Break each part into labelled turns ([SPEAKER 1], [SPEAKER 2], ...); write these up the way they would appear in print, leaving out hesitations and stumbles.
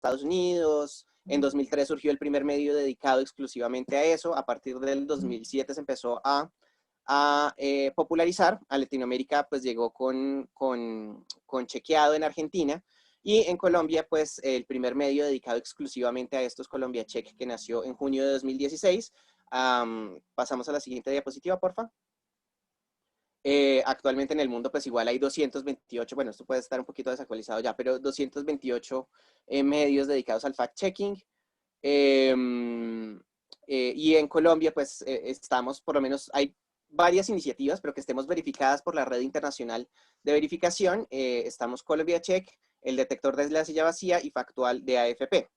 [SPEAKER 1] Estados Unidos. En 2003 surgió el primer medio dedicado exclusivamente a eso. A partir del 2007 se empezó a popularizar. A Latinoamérica pues llegó con Chequeado en Argentina, y en Colombia pues el primer medio dedicado exclusivamente a esto es Colombia Check, que nació en junio de 2016. Pasamos a la siguiente diapositiva, porfa. Actualmente en el mundo pues igual hay 228, bueno, esto puede estar un poquito desactualizado ya, pero 228 medios dedicados al fact-checking. Y en Colombia pues estamos, por lo menos hay varias iniciativas, pero que estemos verificadas por la Red Internacional de Verificación. Estamos Colombia Check, el detector de la silla vacía y Factual de AFP.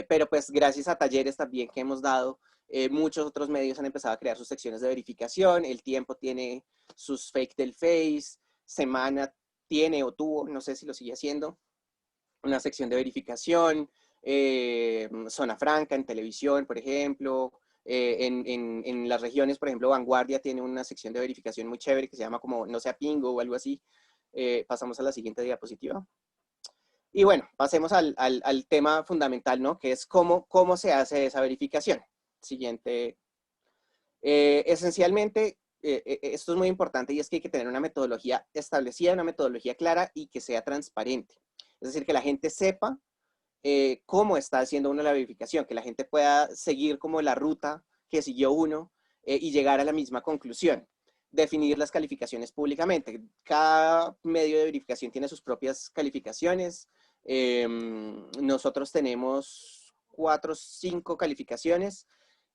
[SPEAKER 1] Pero pues gracias a talleres también que hemos dado, muchos otros medios han empezado a crear sus secciones de verificación. El Tiempo tiene sus Fake del Face, Semana tiene o tuvo, no sé si lo sigue haciendo, una sección de verificación. Zona Franca en televisión, por ejemplo. En las regiones, por ejemplo, Vanguardia tiene una sección de verificación muy chévere que se llama como No sea pingo o algo así. Pasamos a la siguiente diapositiva. Y bueno, pasemos al tema fundamental, ¿no? Que es cómo se hace esa verificación. Siguiente. Esencialmente, esto es muy importante, y es que hay que tener una metodología establecida, una metodología clara y que sea transparente. Es decir, que la gente sepa cómo está haciendo uno la verificación, que la gente pueda seguir como la ruta que siguió uno y llegar a la misma conclusión. Definir las calificaciones públicamente. Cada medio de verificación tiene sus propias calificaciones. Nosotros tenemos 4 o 5 calificaciones.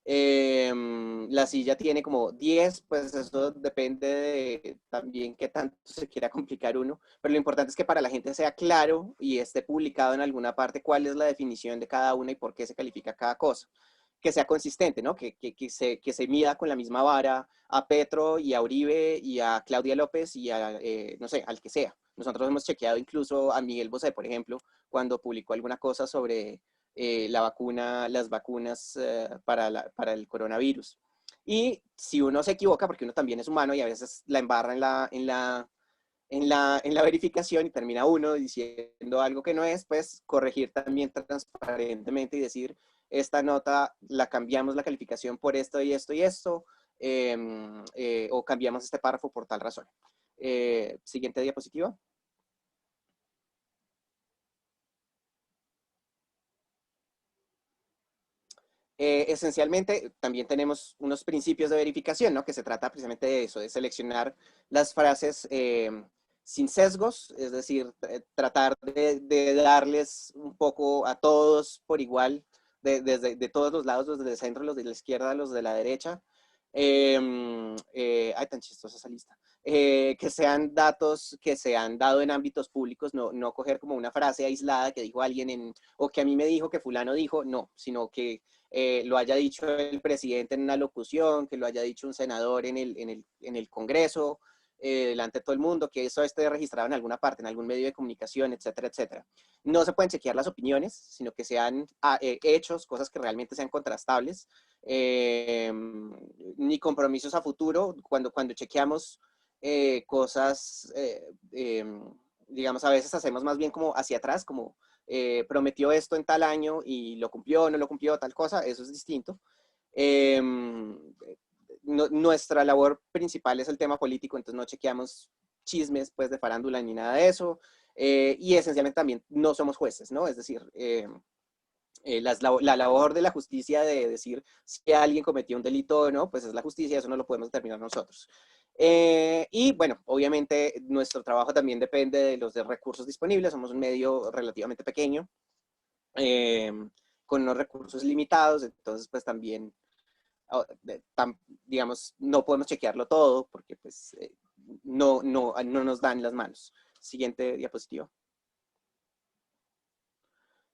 [SPEAKER 1] La silla tiene como 10, pues eso depende de también qué tanto se quiera complicar uno, pero lo importante es que para la gente sea claro y esté publicado en alguna parte cuál es la definición de cada una y por qué se califica cada cosa. Que sea consistente, ¿no? Que se mida con la misma vara a Petro y a Uribe y a Claudia López y a, no sé, al que sea. Nosotros hemos chequeado incluso a Miguel Bosé, por ejemplo, cuando publicó alguna cosa sobre la vacuna, las vacunas para el coronavirus. Y si uno se equivoca, porque uno también es humano y a veces la embarra en la verificación y termina uno diciendo algo que no es, pues corregir también transparentemente y decir, esta nota la cambiamos la calificación por esto y esto y esto, o cambiamos este párrafo por tal razón. Siguiente diapositiva. Esencialmente también tenemos unos principios de verificación, ¿no? Que se trata precisamente de eso, de seleccionar las frases sin sesgos, es decir, tratar de darles un poco a todos por igual, de todos los lados, los del centro, los de la izquierda, los de la derecha. Ay, tan chistosa esa lista. Que sean datos que se han dado en ámbitos públicos, no coger como una frase aislada que dijo alguien o que a mí me dijo que fulano dijo, no, sino que lo haya dicho el presidente en una locución, que lo haya dicho un senador en el Congreso, delante de todo el mundo, que eso esté registrado en alguna parte, en algún medio de comunicación, etcétera, etcétera. No se pueden chequear las opiniones, sino que sean hechos, cosas que realmente sean contrastables, ni compromisos a futuro. Cuando chequeamos cosas, digamos, a veces hacemos más bien como hacia atrás, como prometió esto en tal año y lo cumplió, no lo cumplió, tal cosa, eso es distinto. Eh, Nuestra labor principal es el tema político, entonces no chequeamos chismes pues de farándula ni nada de eso, y esencialmente también no somos jueces, ¿no? Es decir, la labor de la justicia de decir si alguien cometió un delito o no, pues es la justicia, eso no lo podemos determinar nosotros. Y bueno, obviamente nuestro trabajo también depende de los recursos disponibles, somos un medio relativamente pequeño, eh, con unos recursos limitados, entonces pues también, digamos, no podemos chequearlo todo porque pues no nos dan las manos. Siguiente diapositiva.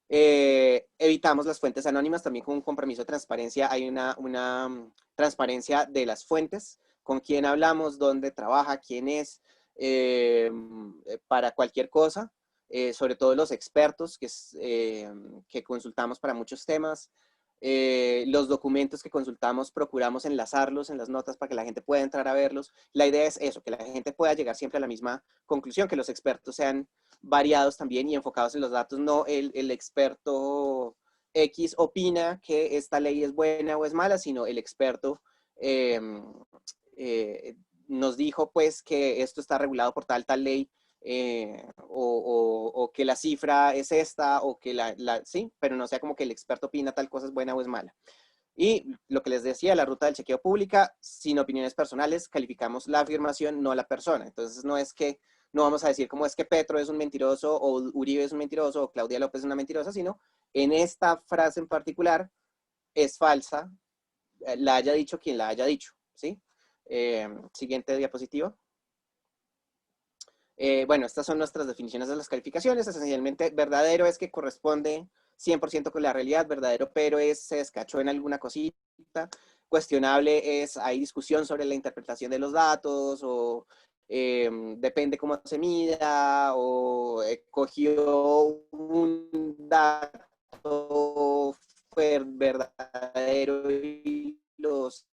[SPEAKER 1] Evitamos las fuentes anónimas también con un compromiso de transparencia. Hay una transparencia de las fuentes, con quién hablamos, dónde trabaja, quién es, para cualquier cosa, sobre todo los expertos que consultamos para muchos temas. Los documentos que consultamos procuramos enlazarlos en las notas para que la gente pueda entrar a verlos. La idea es eso, que la gente pueda llegar siempre a la misma conclusión, que los expertos sean variados también y enfocados en los datos, no el experto X opina que esta ley es buena o es mala, sino el experto eh, nos dijo pues que esto está regulado por tal ley, o que la cifra es esta, o que sí, pero no sea como que el experto opina tal cosa es buena o es mala. Y lo que les decía, la ruta del chequeo pública, sin opiniones personales, calificamos la afirmación, no la persona. Entonces no es que, no vamos a decir cómo es que Petro es un mentiroso, o Uribe es un mentiroso, o Claudia López es una mentirosa, sino en esta frase en particular es falsa, la haya dicho quien la haya dicho, ¿sí? Siguiente diapositiva. Bueno, estas son nuestras definiciones de las calificaciones. Esencialmente, verdadero es que corresponde 100% con la realidad, verdadero pero se descachó en alguna cosita, cuestionable es, hay discusión sobre la interpretación de los datos, o depende cómo se mida, o cogió un dato, fue verdadero y los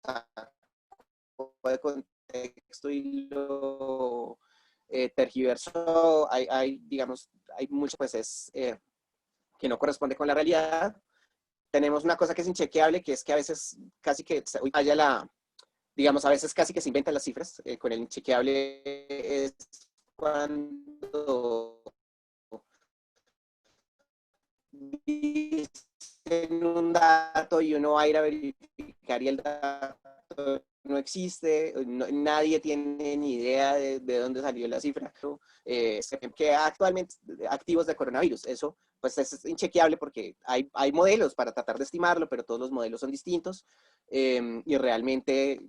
[SPEAKER 1] sacó de contexto y lo tergiversó, digamos, hay mucho, pues que no corresponde con la realidad. Tenemos una cosa que es inchequeable, que es que a veces casi que haya digamos, a veces casi que se inventan las cifras. Con el inchequeable es cuando dicen un dato y uno va a ir a verificar y el dato no existe, nadie tiene ni idea de dónde salió la cifra, que actualmente activos de coronavirus. Eso pues es inchequeable porque hay modelos para tratar de estimarlo, pero todos los modelos son distintos, y realmente,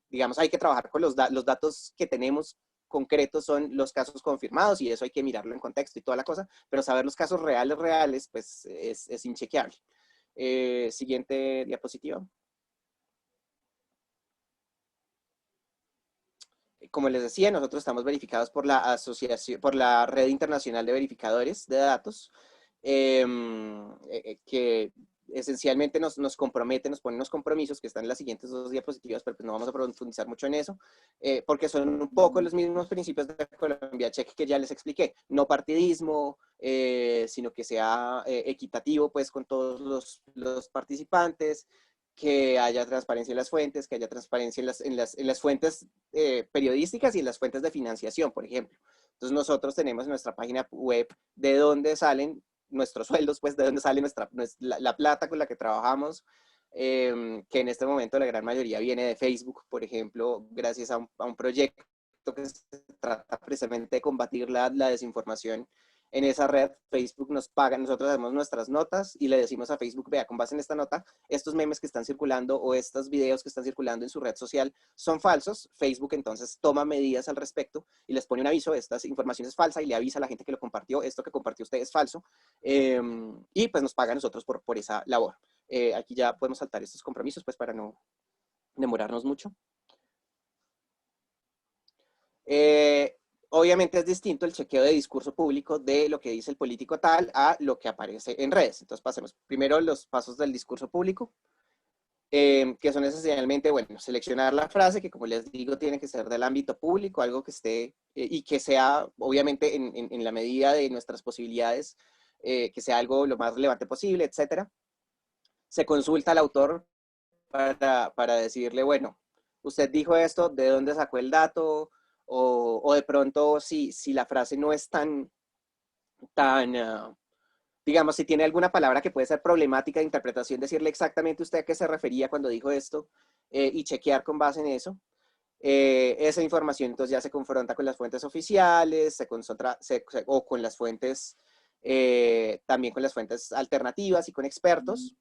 [SPEAKER 1] digamos, hay que trabajar con los datos que tenemos concretos, son los casos confirmados, y eso hay que mirarlo en contexto y toda la cosa, pero saber los casos reales, pues es inchequeable. Siguiente diapositiva. Como les decía, nosotros estamos verificados por la asociación, por la Red Internacional de Verificadores de Datos, que esencialmente nos compromete, nos pone unos compromisos que están en las siguientes dos diapositivas, pero pues no vamos a profundizar mucho en eso, porque son un poco los mismos principios de Colombia Check que ya les expliqué. No partidismo, sino que sea equitativo pues con todos los participantes, que haya transparencia en las fuentes, que haya transparencia en las fuentes periodísticas y en las fuentes de financiación, por ejemplo. Entonces nosotros tenemos en nuestra página web de dónde salen nuestros sueldos, pues de dónde sale la plata con la que trabajamos, que en este momento la gran mayoría viene de Facebook, por ejemplo, gracias a un proyecto que se trata precisamente de combatir la desinformación en esa red. Facebook nos paga, nosotros hacemos nuestras notas y le decimos a Facebook, vea, con base en esta nota, estos memes que están circulando o estos videos que están circulando en su red social son falsos. Facebook entonces toma medidas al respecto y les pone un aviso, esta información es falsa, y le avisa a la gente que lo compartió, esto que compartió usted es falso, y pues nos paga a nosotros por esa labor. Aquí ya podemos saltar estos compromisos pues para no demorarnos mucho. Obviamente es distinto el chequeo de discurso público de lo que dice el político tal a lo que aparece en redes. Entonces pasemos primero los pasos del discurso público, que son esencialmente, bueno, seleccionar la frase, que como les digo tiene que ser del ámbito público, algo que esté, y que sea obviamente en la medida de nuestras posibilidades, que sea algo lo más relevante posible, etcétera. Se consulta al autor para decirle, bueno, usted dijo esto, ¿de dónde sacó el dato? O de pronto, si la frase no es digamos, si tiene alguna palabra que puede ser problemática de interpretación, decirle exactamente usted a qué se refería cuando dijo esto, y chequear con base en eso. Esa información entonces ya se confronta con las fuentes oficiales, o con las fuentes, también con las fuentes alternativas y con expertos.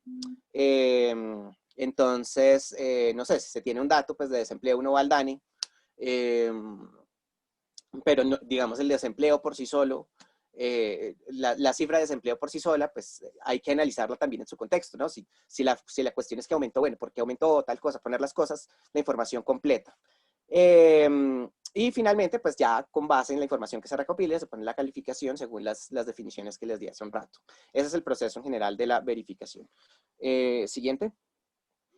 [SPEAKER 1] Entonces, no sé, si se tiene un dato pues de desempleo, uno va al DANE, pero no, digamos el desempleo por sí solo, la cifra de desempleo por sí sola, pues hay que analizarla también en su contexto, ¿no? Si la cuestión es que aumentó, bueno, ¿por qué aumentó tal cosa? Poner las cosas, la información completa. Y finalmente, pues ya con base en la información que se recopile, se pone la calificación según las definiciones que les di hace un rato. Ese es el proceso en general de la verificación. Siguiente.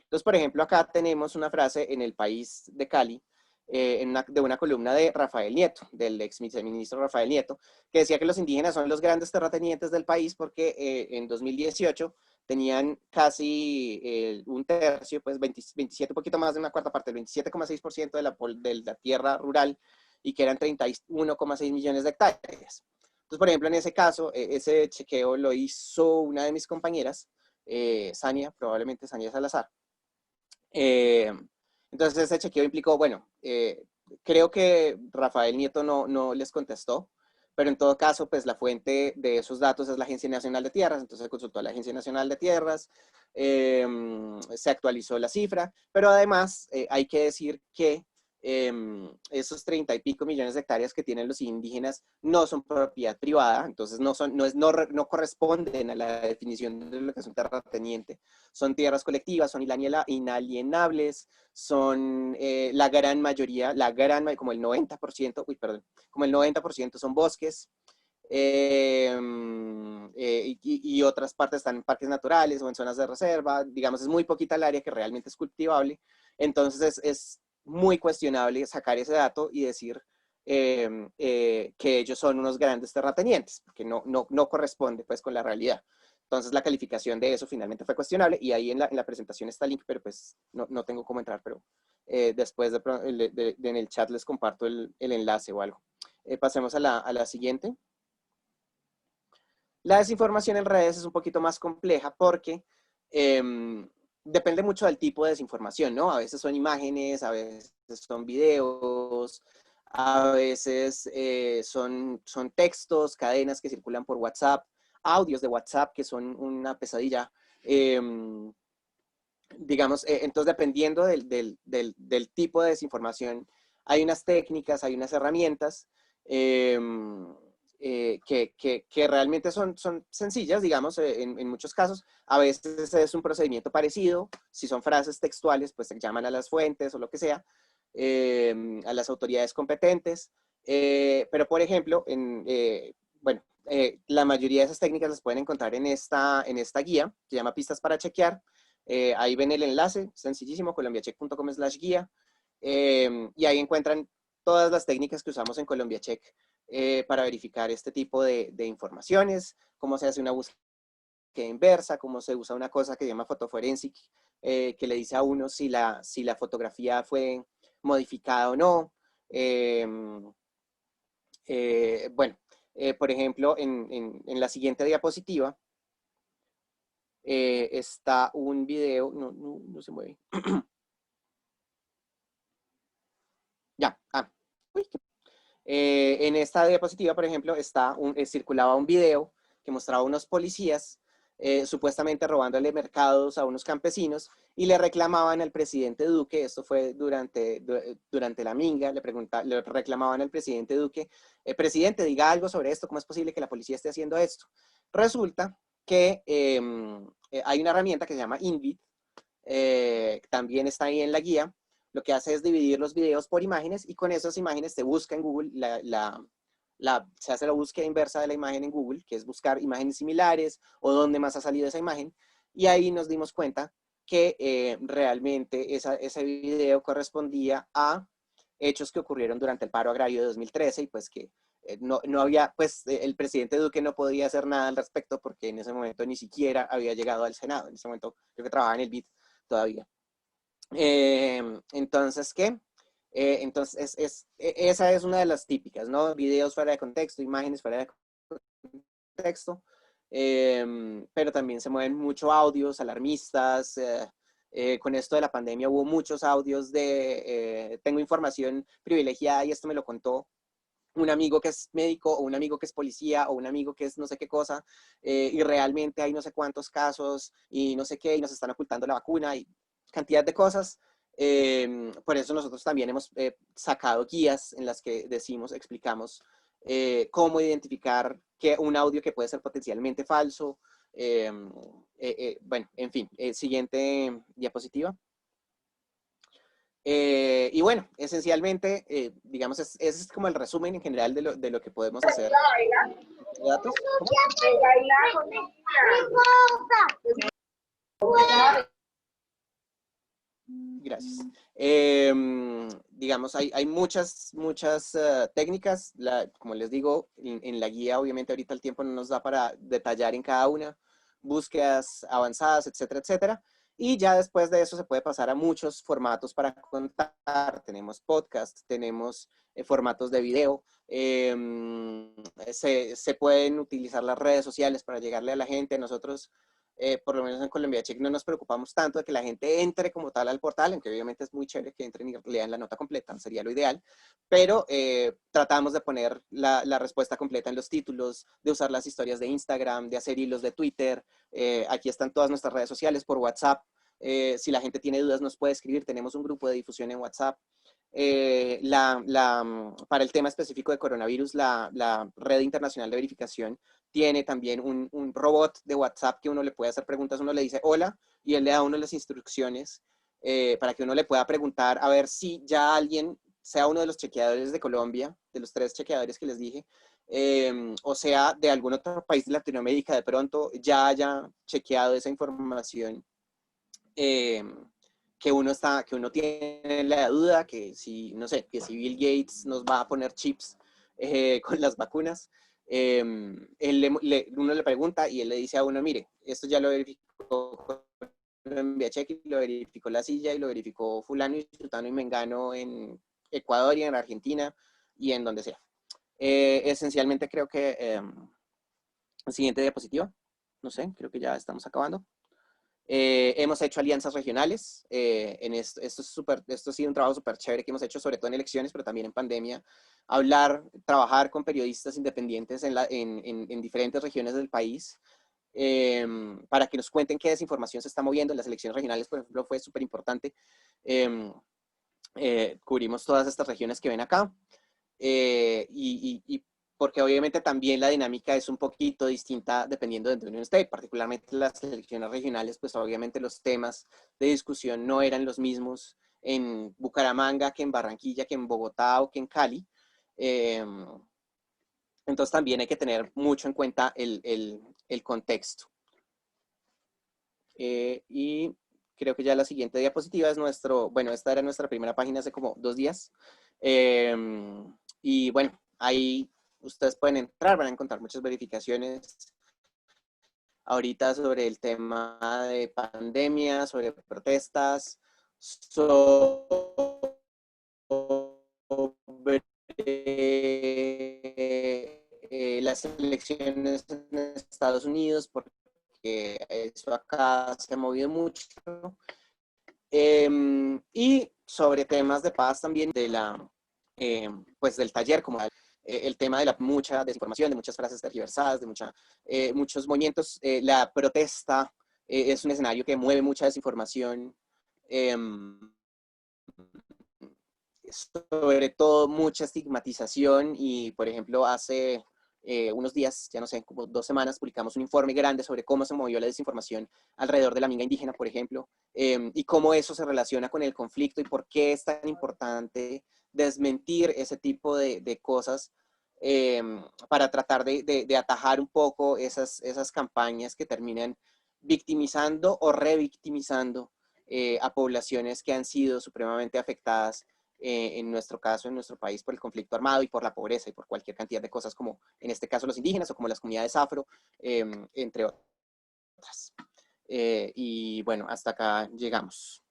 [SPEAKER 1] Entonces, por ejemplo, acá tenemos una frase en El País de Cali, de una columna de Rafael Nieto, del ex viceministro Rafael Nieto, que decía que los indígenas son los grandes terratenientes del país porque en 2018 tenían casi un tercio, pues 27, un poquito más de una cuarta parte, el 27,6% de la tierra rural y que eran 31,6 millones de hectáreas. Entonces, por ejemplo, en ese caso, ese chequeo lo hizo una de mis compañeras, Sania, probablemente Sania Salazar. Entonces ese chequeo implicó, bueno, creo que Rafael Nieto no les contestó, pero en todo caso, pues la fuente de esos datos es la Agencia Nacional de Tierras, entonces se consultó a la Agencia Nacional de Tierras, se actualizó la cifra, pero además hay que decir que esos 30 y pico millones de hectáreas que tienen los indígenas no son propiedad privada, entonces no corresponden a la definición de lo que es un terrateniente. Son tierras colectivas, son inalienables, son la gran mayoría, como el 90%, como el 90% son bosques, y otras partes están en parques naturales o en zonas de reserva, digamos, es muy poquita el área que realmente es cultivable, entonces es muy cuestionable sacar ese dato y decir que ellos son unos grandes terratenientes, porque no corresponde pues con la realidad. Entonces la calificación de eso finalmente fue cuestionable y ahí en la presentación está el link, pero pues no tengo cómo entrar, pero después en el chat les comparto el enlace o algo. Pasemos a la siguiente. La desinformación en redes es un poquito más compleja porque depende mucho del tipo de desinformación, ¿no? A veces son imágenes, a veces son videos, a veces son textos, cadenas que circulan por WhatsApp, audios de WhatsApp que son una pesadilla. Digamos, entonces dependiendo del tipo de desinformación, hay unas técnicas, hay unas herramientas que realmente son sencillas, digamos, en muchos casos. A veces es un procedimiento parecido. Si son frases textuales, pues se llaman a las fuentes o lo que sea, a las autoridades competentes. Pero, por ejemplo, bueno, la mayoría de esas técnicas las pueden encontrar en esta guía, que se llama Pistas para Chequear. Ahí ven el enlace, sencillísimo, colombiacheck.com/guía. Y ahí encuentran todas las técnicas que usamos en ColombiaCheck para verificar este tipo de informaciones, cómo se hace una búsqueda inversa, cómo se usa una cosa que se llama fotoforensic, que le dice a uno si la fotografía fue modificada o no. Bueno, por ejemplo, en la siguiente diapositiva está un video, no se mueve. Ya, uy, en esta diapositiva, por ejemplo, circulaba un video que mostraba unos policías supuestamente robándole mercados a unos campesinos y le reclamaban al presidente Duque, esto fue durante la minga, le reclamaban al presidente Duque, presidente, diga algo sobre esto, ¿cómo es posible que la policía esté haciendo esto? Resulta que hay una herramienta que se llama Invid, también está ahí en la guía. Lo que hace es dividir los videos por imágenes y con esas imágenes te busca en Google, se hace la búsqueda inversa de la imagen en Google, que es buscar imágenes similares o dónde más ha salido esa imagen. Y ahí nos dimos cuenta que realmente ese video correspondía a hechos que ocurrieron durante el paro agrario de 2013 y pues que no había, pues el presidente Duque no podía hacer nada al respecto porque en ese momento ni siquiera había llegado al Senado. En ese momento creo que trabajaba en el BID todavía. Entonces, ¿qué? Entonces, esa es una de las típicas, ¿no? Videos fuera de contexto, imágenes fuera de contexto, pero también se mueven mucho audios alarmistas. Con esto de la pandemia hubo muchos audios tengo información privilegiada y esto me lo contó un amigo que es médico o un amigo que es policía o un amigo que es no sé qué cosa, y realmente hay no sé cuántos casos y no sé qué, y nos están ocultando la vacuna y cantidad de cosas. Por eso nosotros también hemos sacado guías en las que explicamos cómo identificar un audio que puede ser potencialmente falso. Bueno, en fin, siguiente diapositiva. Y bueno, esencialmente, digamos, ese es como el resumen en general de lo que podemos hacer. ¿Datos? ¿Cómo? Gracias. Digamos, hay muchas técnicas. Como les digo, en la guía, obviamente, ahorita el tiempo no nos da para detallar en cada una. Búsquedas avanzadas, etcétera, etcétera. Y ya después de eso se puede pasar a muchos formatos para contar. Tenemos podcast, tenemos formatos de video. Se pueden utilizar las redes sociales para llegarle a la gente. Nosotros por lo menos en Colombia Check no nos preocupamos tanto de que la gente entre como tal al portal, aunque obviamente es muy chévere que entren y lean la nota completa, sería lo ideal, pero tratamos de poner la respuesta completa en los títulos, de usar las historias de Instagram, de hacer hilos de Twitter. Aquí están todas nuestras redes sociales por WhatsApp. Si la gente tiene dudas nos puede escribir, tenemos un grupo de difusión en WhatsApp. Para el tema específico de coronavirus, la Red Internacional de Verificación tiene también un robot de WhatsApp que uno le puede hacer preguntas, uno le dice hola y él le da a uno las instrucciones para que uno le pueda preguntar a ver si ya alguien, sea uno de los chequeadores de Colombia, de los 3 chequeadores que les dije, o sea de algún otro país de Latinoamérica, de pronto ya haya chequeado esa información que uno tiene la duda que si, no sé, que si Bill Gates nos va a poner chips con las vacunas, uno le pregunta y él le dice a uno, mire, esto ya lo verificó Colombia Check, lo verificó La Silla y lo verificó fulano y sultano y mengano en Ecuador y en Argentina y en donde sea. Esencialmente creo que siguiente diapositiva, no sé, creo que ya estamos acabando. Hemos hecho alianzas regionales. Esto ha sido un trabajo súper chévere que hemos hecho, sobre todo en elecciones, pero también en pandemia. Trabajar con periodistas independientes en diferentes regiones del país para que nos cuenten qué desinformación se está moviendo. En las elecciones regionales, por ejemplo, fue súper importante. Cubrimos todas estas regiones que ven acá. Y porque obviamente también la dinámica es un poquito distinta dependiendo de donde uno esté, particularmente las elecciones regionales, pues obviamente los temas de discusión no eran los mismos en Bucaramanga que en Barranquilla, que en Bogotá o que en Cali. Entonces también hay que tener mucho en cuenta el contexto. Y creo que ya la siguiente diapositiva es bueno, esta era nuestra primera página hace como 2 días. Y bueno, ahí ustedes pueden entrar, van a encontrar muchas verificaciones ahorita sobre el tema de pandemia, sobre protestas, sobre las elecciones en Estados Unidos, porque eso acá se ha movido mucho. Y sobre temas de paz también pues del taller como el tema de la mucha desinformación, de muchas frases tergiversadas, de muchos movimientos. La protesta es un escenario que mueve mucha desinformación, sobre todo mucha estigmatización y, por ejemplo, hace unos días, ya no sé, como 2 semanas, publicamos un informe grande sobre cómo se movió la desinformación alrededor de la minga indígena, por ejemplo, y cómo eso se relaciona con el conflicto y por qué es tan importante desmentir ese tipo de cosas para tratar de atajar un poco esas campañas que terminan victimizando o revictimizando a poblaciones que han sido supremamente afectadas en nuestro caso, en nuestro país, por el conflicto armado y por la pobreza y por cualquier cantidad de cosas como en este caso los indígenas o como las comunidades afro, entre otras. Y bueno, hasta acá llegamos.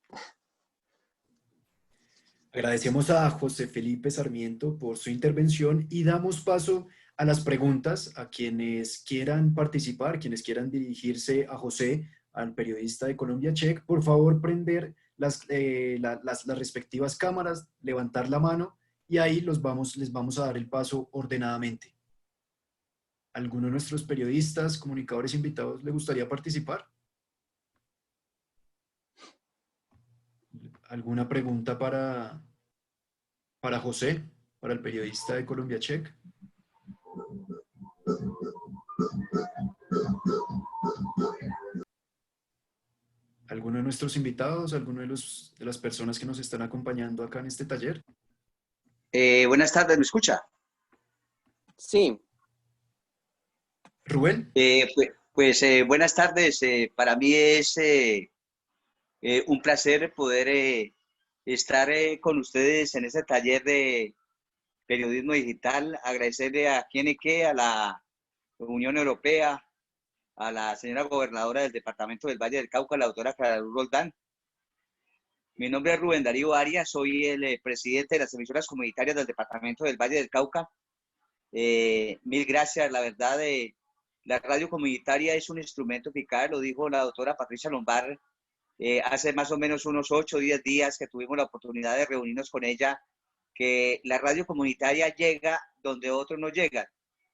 [SPEAKER 2] Agradecemos a José Felipe Sarmiento por su intervención y damos paso a las preguntas a quienes quieran participar, quienes quieran dirigirse a José, al periodista de Colombia Check. Por favor, prender las respectivas cámaras, levantar la mano y ahí les vamos a dar el paso ordenadamente. ¿Alguno de nuestros periodistas, comunicadores invitados le gustaría participar? ¿Alguna pregunta para José, para el periodista de Colombia Check? ¿Alguna alguno de nuestros invitados, alguno de las personas que nos están acompañando acá en este taller?
[SPEAKER 3] Buenas tardes, ¿me escucha?
[SPEAKER 1] Sí,
[SPEAKER 2] Rubén,
[SPEAKER 3] Buenas tardes. Para mí es un placer poder estar con ustedes en este taller de periodismo digital. Agradecerle a QNQ, a la Unión Europea, a la señora gobernadora del departamento del Valle del Cauca, la doctora Clara Luz Roldán. Mi nombre es Rubén Darío Arias, soy el presidente de las emisoras comunitarias del departamento del Valle del Cauca. Mil gracias, la verdad, la radio comunitaria es un instrumento eficaz, lo dijo la doctora Patricia Lombard, hace más o menos unos 8 o 10 días que tuvimos la oportunidad de reunirnos con ella, que la radio comunitaria llega donde otros no llegan.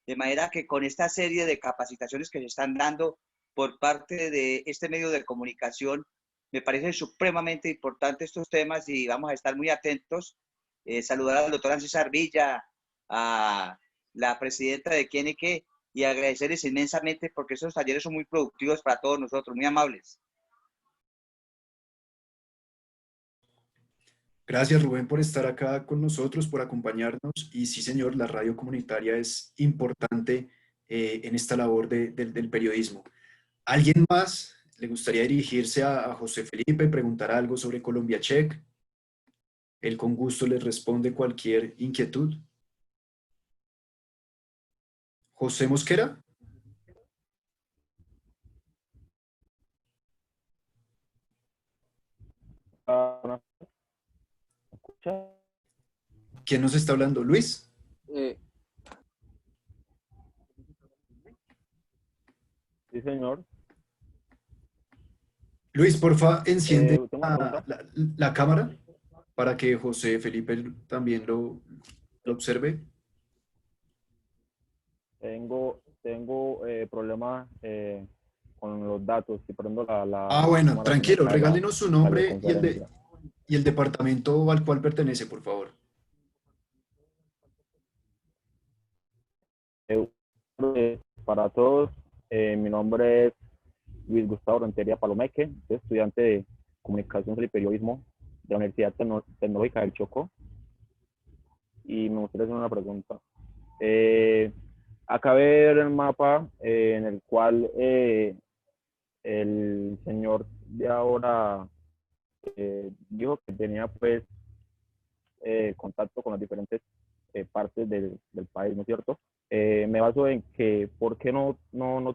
[SPEAKER 3] De manera que con esta serie de capacitaciones que se están dando por parte de este medio de comunicación, me parecen supremamente importantes estos temas y vamos a estar muy atentos. Saludar al doctor César Villa, a la presidenta de QNQ y agradecerles inmensamente porque esos talleres son muy productivos para todos nosotros, muy amables.
[SPEAKER 2] gracias Rubén por estar acá con nosotros, por acompañarnos. Y sí, señor, la radio comunitaria es importante en esta labor del periodismo. ¿Alguien más le gustaría dirigirse a José Felipe, preguntar algo sobre Colombia Check? Él con gusto les responde cualquier inquietud. José Mosquera,
[SPEAKER 4] ¿Me escucha?
[SPEAKER 2] ¿quién nos está hablando? Luis.
[SPEAKER 1] eh,
[SPEAKER 4] Sí, señor.
[SPEAKER 2] Luis, porfa, enciende
[SPEAKER 4] Tengo una pregunta.
[SPEAKER 2] la cámara para que José Felipe también lo observe.
[SPEAKER 4] Tengo problemas con los datos. Si prendo
[SPEAKER 2] Ah,
[SPEAKER 4] la
[SPEAKER 2] bueno,
[SPEAKER 4] cámara, se me
[SPEAKER 2] tranquilo,
[SPEAKER 4] cae
[SPEAKER 2] regálenos su
[SPEAKER 4] la
[SPEAKER 2] nombre
[SPEAKER 4] videoconferencia.
[SPEAKER 2] y el departamento al cual pertenece, por favor.
[SPEAKER 4] Para todos, mi nombre es Luis Gustavo Rentería Palomeque, soy estudiante de Comunicación y Periodismo de la Universidad Tecnológica del Chocó y me gustaría hacer una pregunta. Acabé de ver el mapa en el cual el señor de ahora dijo que tenía pues contacto con las diferentes partes del país, ¿no es cierto? Me baso en que por qué no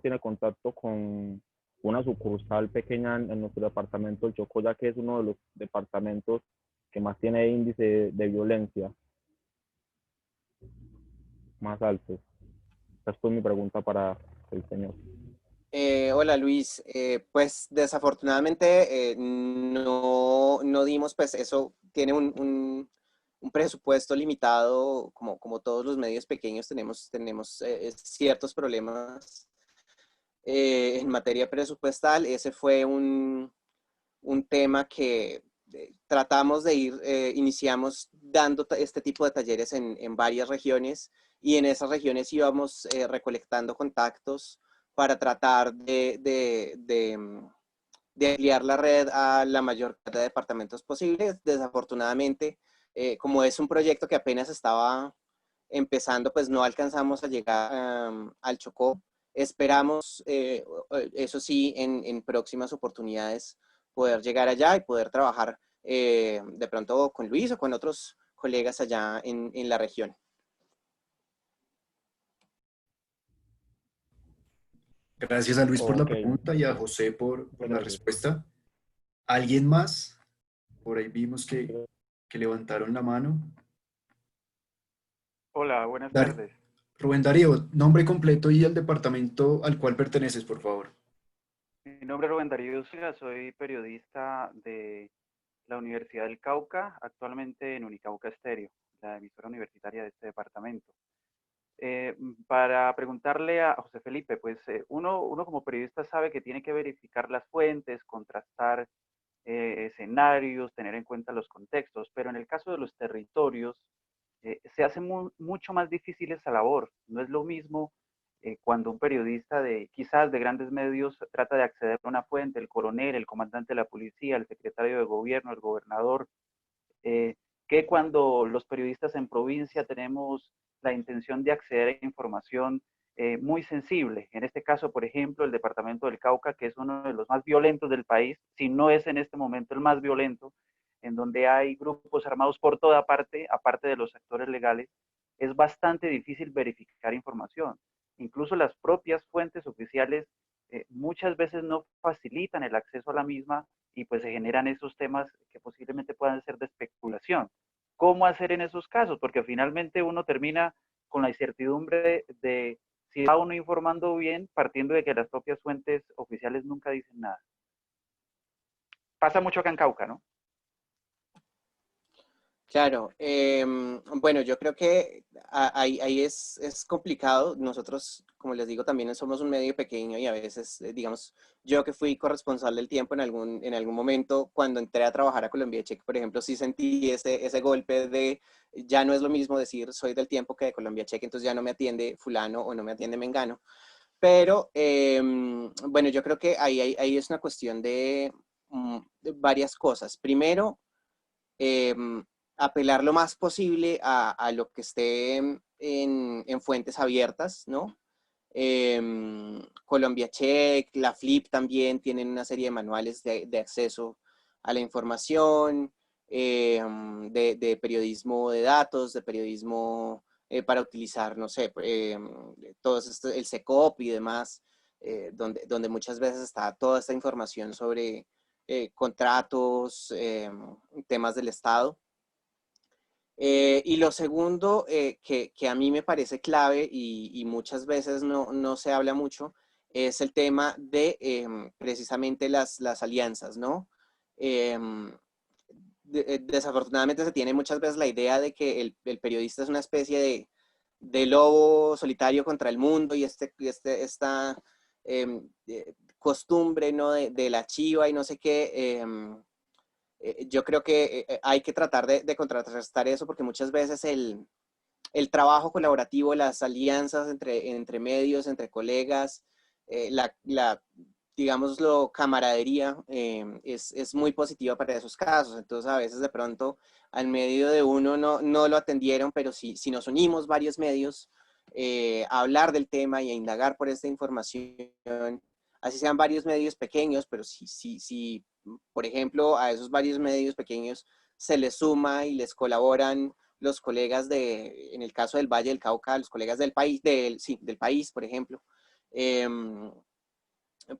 [SPEAKER 4] tiene contacto con una sucursal pequeña en nuestro departamento del Chocó, ya que es uno de los departamentos que más tiene índice de violencia más alto. Esta es mi pregunta para el señor.
[SPEAKER 1] Hola Luis, pues desafortunadamente no dimos, pues eso tiene un presupuesto limitado, como todos los medios pequeños tenemos ciertos problemas en materia presupuestal. Ese fue un tema que tratamos de iniciamos dando este tipo de talleres en varias regiones y en esas regiones íbamos recolectando contactos para tratar de ampliar la red a la mayor cantidad de departamentos posibles. Desafortunadamente, como es un proyecto que apenas estaba empezando, pues no alcanzamos a llegar al Chocó. Esperamos, eso sí, en próximas oportunidades poder llegar allá y poder trabajar de pronto con Luis o con otros colegas allá en la región.
[SPEAKER 2] Gracias a Luis por la
[SPEAKER 4] Ok,
[SPEAKER 2] pregunta y a
[SPEAKER 4] ok.
[SPEAKER 2] José por la
[SPEAKER 4] Gracias.
[SPEAKER 2] respuesta. ¿Alguien más? Por ahí vimos que levantaron la mano.
[SPEAKER 5] Hola, buenas
[SPEAKER 2] Dar-
[SPEAKER 5] tardes.
[SPEAKER 2] Rubén Darío, nombre completo y el departamento al cual perteneces, por favor.
[SPEAKER 5] Mi nombre es Rubén Darío Úcega, soy periodista de la Universidad del Cauca, actualmente en Unicauca Estéreo, la emisora universitaria de este departamento. Para preguntarle a José Felipe, pues uno como periodista sabe que tiene que verificar las fuentes, contrastar escenarios, tener en cuenta los contextos, pero en el caso de los territorios se hace mucho más difícil esa labor. No es lo mismo cuando un periodista quizás de grandes medios trata de acceder a una fuente, el coronel, el comandante de la policía, el secretario de gobierno, el gobernador, que cuando los periodistas en provincia tenemos la intención de acceder a información muy sensible. En este caso, por ejemplo, el departamento del Cauca, que es uno de los más violentos del país, si no es en este momento el más violento, en donde hay grupos armados por toda parte, aparte de los actores legales, es bastante difícil verificar información. Incluso las propias fuentes oficiales muchas veces no facilitan el acceso a la misma y pues se generan esos temas que posiblemente puedan ser de especulación. ¿Cómo hacer en esos casos? Porque finalmente uno termina con la incertidumbre de si va uno informando bien, partiendo de que las propias fuentes oficiales nunca dicen nada. Pasa mucho acá en Cauca, ¿no?
[SPEAKER 1] Claro, bueno, yo creo que ahí es complicado. Nosotros, como les digo, también somos un medio pequeño y a veces, digamos, yo que fui corresponsal del tiempo en algún momento, cuando entré a trabajar a Colombia Check, por ejemplo, sí sentí ese golpe de, ya no es lo mismo decir soy del tiempo que de Colombia Check, entonces ya no me atiende fulano o no me atiende mengano. Pero, bueno, yo creo que ahí es una cuestión de varias cosas. Primero, apelar lo más posible a lo que esté en fuentes abiertas, ¿no? Colombia Check, la Flip también tienen una serie de manuales de acceso a la información, de periodismo de datos, de periodismo para utilizar, no sé, todo esto, el SECOP y demás, donde muchas veces está toda esta información sobre contratos, temas del Estado. Y lo segundo que a mí me parece clave y muchas veces no se habla mucho es el tema de precisamente las alianzas, ¿no? Desafortunadamente se tiene muchas veces la idea de que el periodista es una especie de lobo solitario contra el mundo y esta costumbre, ¿no? de la chiva y no sé qué. Yo creo que hay que tratar de contrarrestar eso porque muchas veces el trabajo colaborativo, las alianzas entre medios, entre colegas, digámoslo, camaradería, es muy positiva para esos casos. Entonces, a veces de pronto al medio de uno no lo atendieron, pero si nos unimos varios medios a hablar del tema y a indagar por esta información, así sean varios medios pequeños, pero si por ejemplo, a esos varios medios pequeños se les suma y les colaboran los colegas en el caso del Valle del Cauca, los colegas del país, del país, por ejemplo,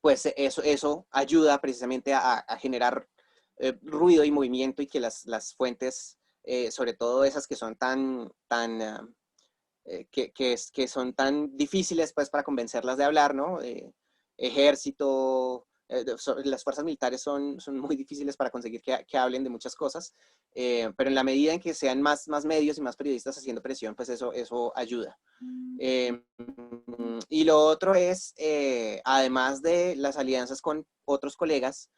[SPEAKER 1] pues eso ayuda precisamente a generar ruido y movimiento y que las fuentes, sobre todo esas que son que son tan difíciles pues para convencerlas de hablar, ¿no? Ejército, las fuerzas militares son muy difíciles para conseguir que hablen de muchas cosas, pero en la medida en que sean más medios y más periodistas haciendo presión, pues eso ayuda. Y lo otro es, además de las alianzas con otros colegas,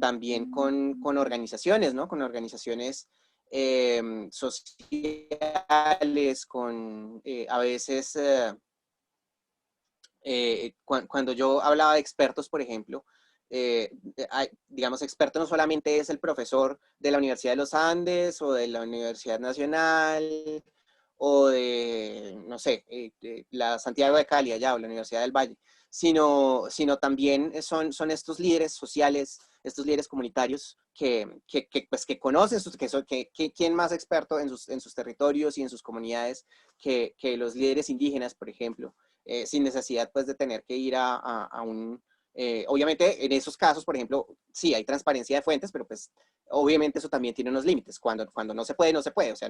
[SPEAKER 1] también con organizaciones, ¿no? Con organizaciones sociales, a veces, cuando yo hablaba de expertos, por ejemplo, digamos, experto no solamente es el profesor de la Universidad de los Andes o de la Universidad Nacional o de, no sé, de la Santiago de Cali allá o la Universidad del Valle, sino también son estos líderes sociales, estos líderes comunitarios pues, que conocen, ¿quién más experto en sus territorios y en sus comunidades que los líderes indígenas, por ejemplo? Sin necesidad pues de tener que ir a un... obviamente en esos casos, por ejemplo, sí hay transparencia de fuentes, pero pues obviamente eso también tiene unos límites. Cuando no se puede, no se puede. O sea,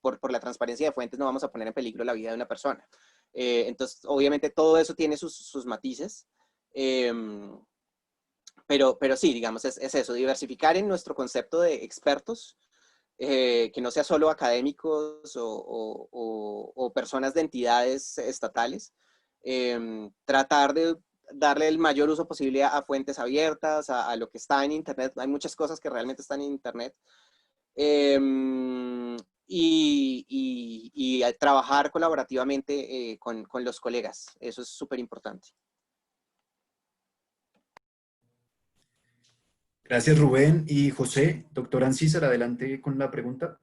[SPEAKER 1] por la transparencia de fuentes no vamos a poner en peligro la vida de una persona. Entonces, obviamente todo eso tiene sus matices. Pero sí, digamos, es eso, diversificar en nuestro concepto de expertos, que no sea solo académicos o personas de entidades estatales, tratar de darle el mayor uso posible a fuentes abiertas, a lo que está en Internet. Hay muchas cosas que realmente están en Internet. y a trabajar colaborativamente con los colegas. Eso es súper importante.
[SPEAKER 2] Gracias, Rubén y José. Doctor Ancísar, adelante con la pregunta.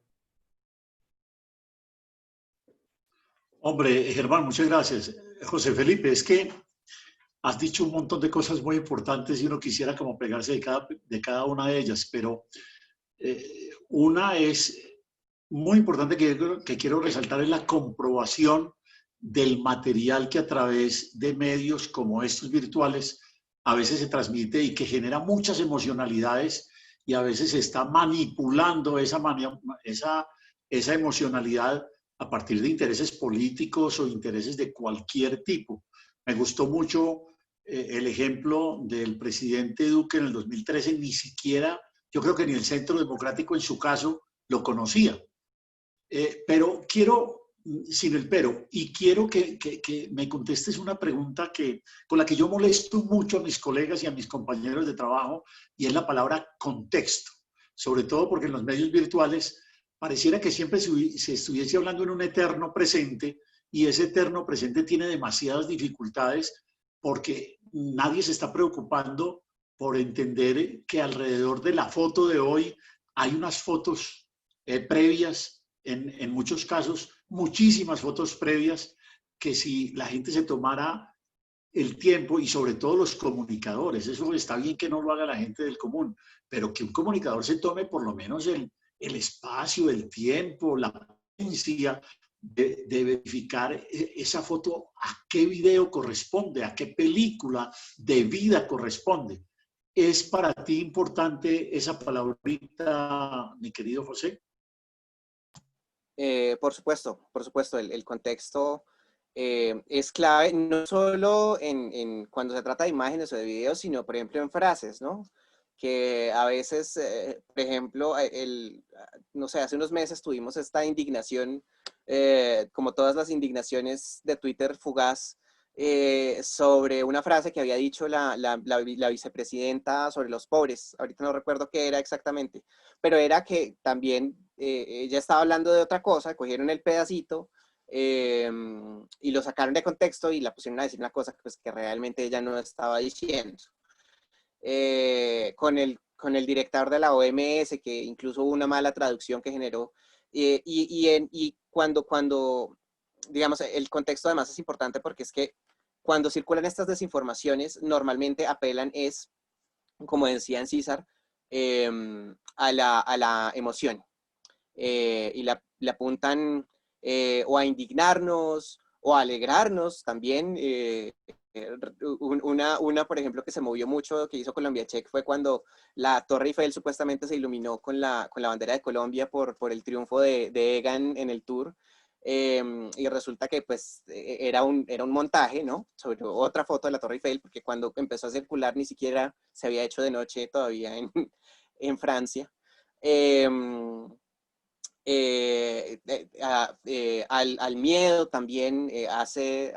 [SPEAKER 6] Hombre, Germán, muchas gracias. José Felipe, es que has dicho un montón de cosas muy importantes y uno quisiera como pegarse de cada una de ellas, pero una es muy importante que quiero resaltar es la comprobación del material que a través de medios como estos virtuales a veces se transmite y que genera muchas emocionalidades y a veces se está manipulando esa emocionalidad a partir de intereses políticos o intereses de cualquier tipo. Me gustó mucho el ejemplo del presidente Duque en el 2013, ni siquiera, yo creo que ni el Centro Democrático en su caso lo conocía. Pero quiero, sin el pero, y quiero que me contestes una pregunta con la que yo molesto mucho a mis colegas y a mis compañeros de trabajo, y es la palabra contexto, sobre todo porque en los medios virtuales pareciera que siempre se estuviese hablando en un eterno presente, y ese eterno presente tiene demasiadas dificultades porque nadie se está preocupando por entender que alrededor de la foto de hoy hay unas fotos previas, en muchos casos, muchísimas fotos previas, que si la gente se tomara el tiempo, y sobre todo los comunicadores, eso está bien que no lo haga la gente del común, pero que un comunicador se tome por lo menos el espacio, el tiempo, la paciencia de verificar esa foto, a qué video corresponde, a qué película de vida corresponde. ¿Es para ti importante esa palabrita, mi querido José?
[SPEAKER 1] Por supuesto, el contexto es clave, no solo cuando se trata de imágenes o de videos, sino por ejemplo en frases, ¿no? Que a veces, por ejemplo, no sé, hace unos meses tuvimos esta indignación, como todas las indignaciones de Twitter fugaz, sobre una frase que había dicho la vicepresidenta sobre los pobres. Ahorita no recuerdo qué era exactamente, pero era que también ella estaba hablando de otra cosa, cogieron el pedacito y lo sacaron de contexto y la pusieron a decir una cosa pues, que realmente ella no estaba diciendo. Con el director de la OMS, que incluso hubo una mala traducción que generó, y cuando, digamos, el contexto además es importante porque es que cuando circulan estas desinformaciones, normalmente apelan es, como decía en César, a la emoción, y le apuntan o a indignarnos o a alegrarnos también. Por ejemplo, que se movió mucho, que hizo Colombia Check, fue cuando la Torre Eiffel supuestamente se iluminó con la bandera de Colombia por el triunfo de Egan en el Tour. Y resulta que pues era un montaje, ¿no? Sobre otra foto de la Torre Eiffel, porque cuando empezó a circular ni siquiera se había hecho de noche todavía en Francia. Al miedo también, hace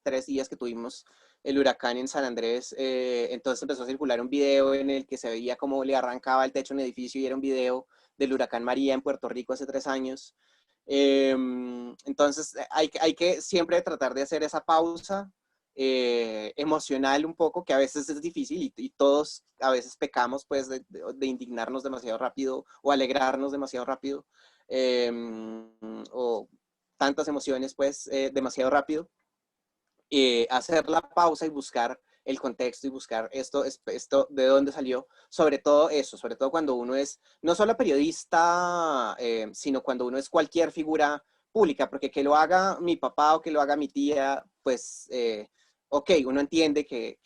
[SPEAKER 1] 3 días que tuvimos el huracán en San Andrés, entonces empezó a circular un video en el que se veía cómo le arrancaba el techo a un edificio, y era un video del huracán María en Puerto Rico hace 3 años. Entonces hay que siempre tratar de hacer esa pausa emocional un poco, que a veces es difícil, y todos a veces pecamos pues de indignarnos demasiado rápido o alegrarnos demasiado rápido, o tantas emociones pues demasiado rápido. Hacer la pausa y buscar el contexto y buscar esto de dónde salió, sobre todo cuando uno es no solo periodista, sino cuando uno es cualquier figura pública, porque que lo haga mi papá o que lo haga mi tía, pues ok, uno entiende que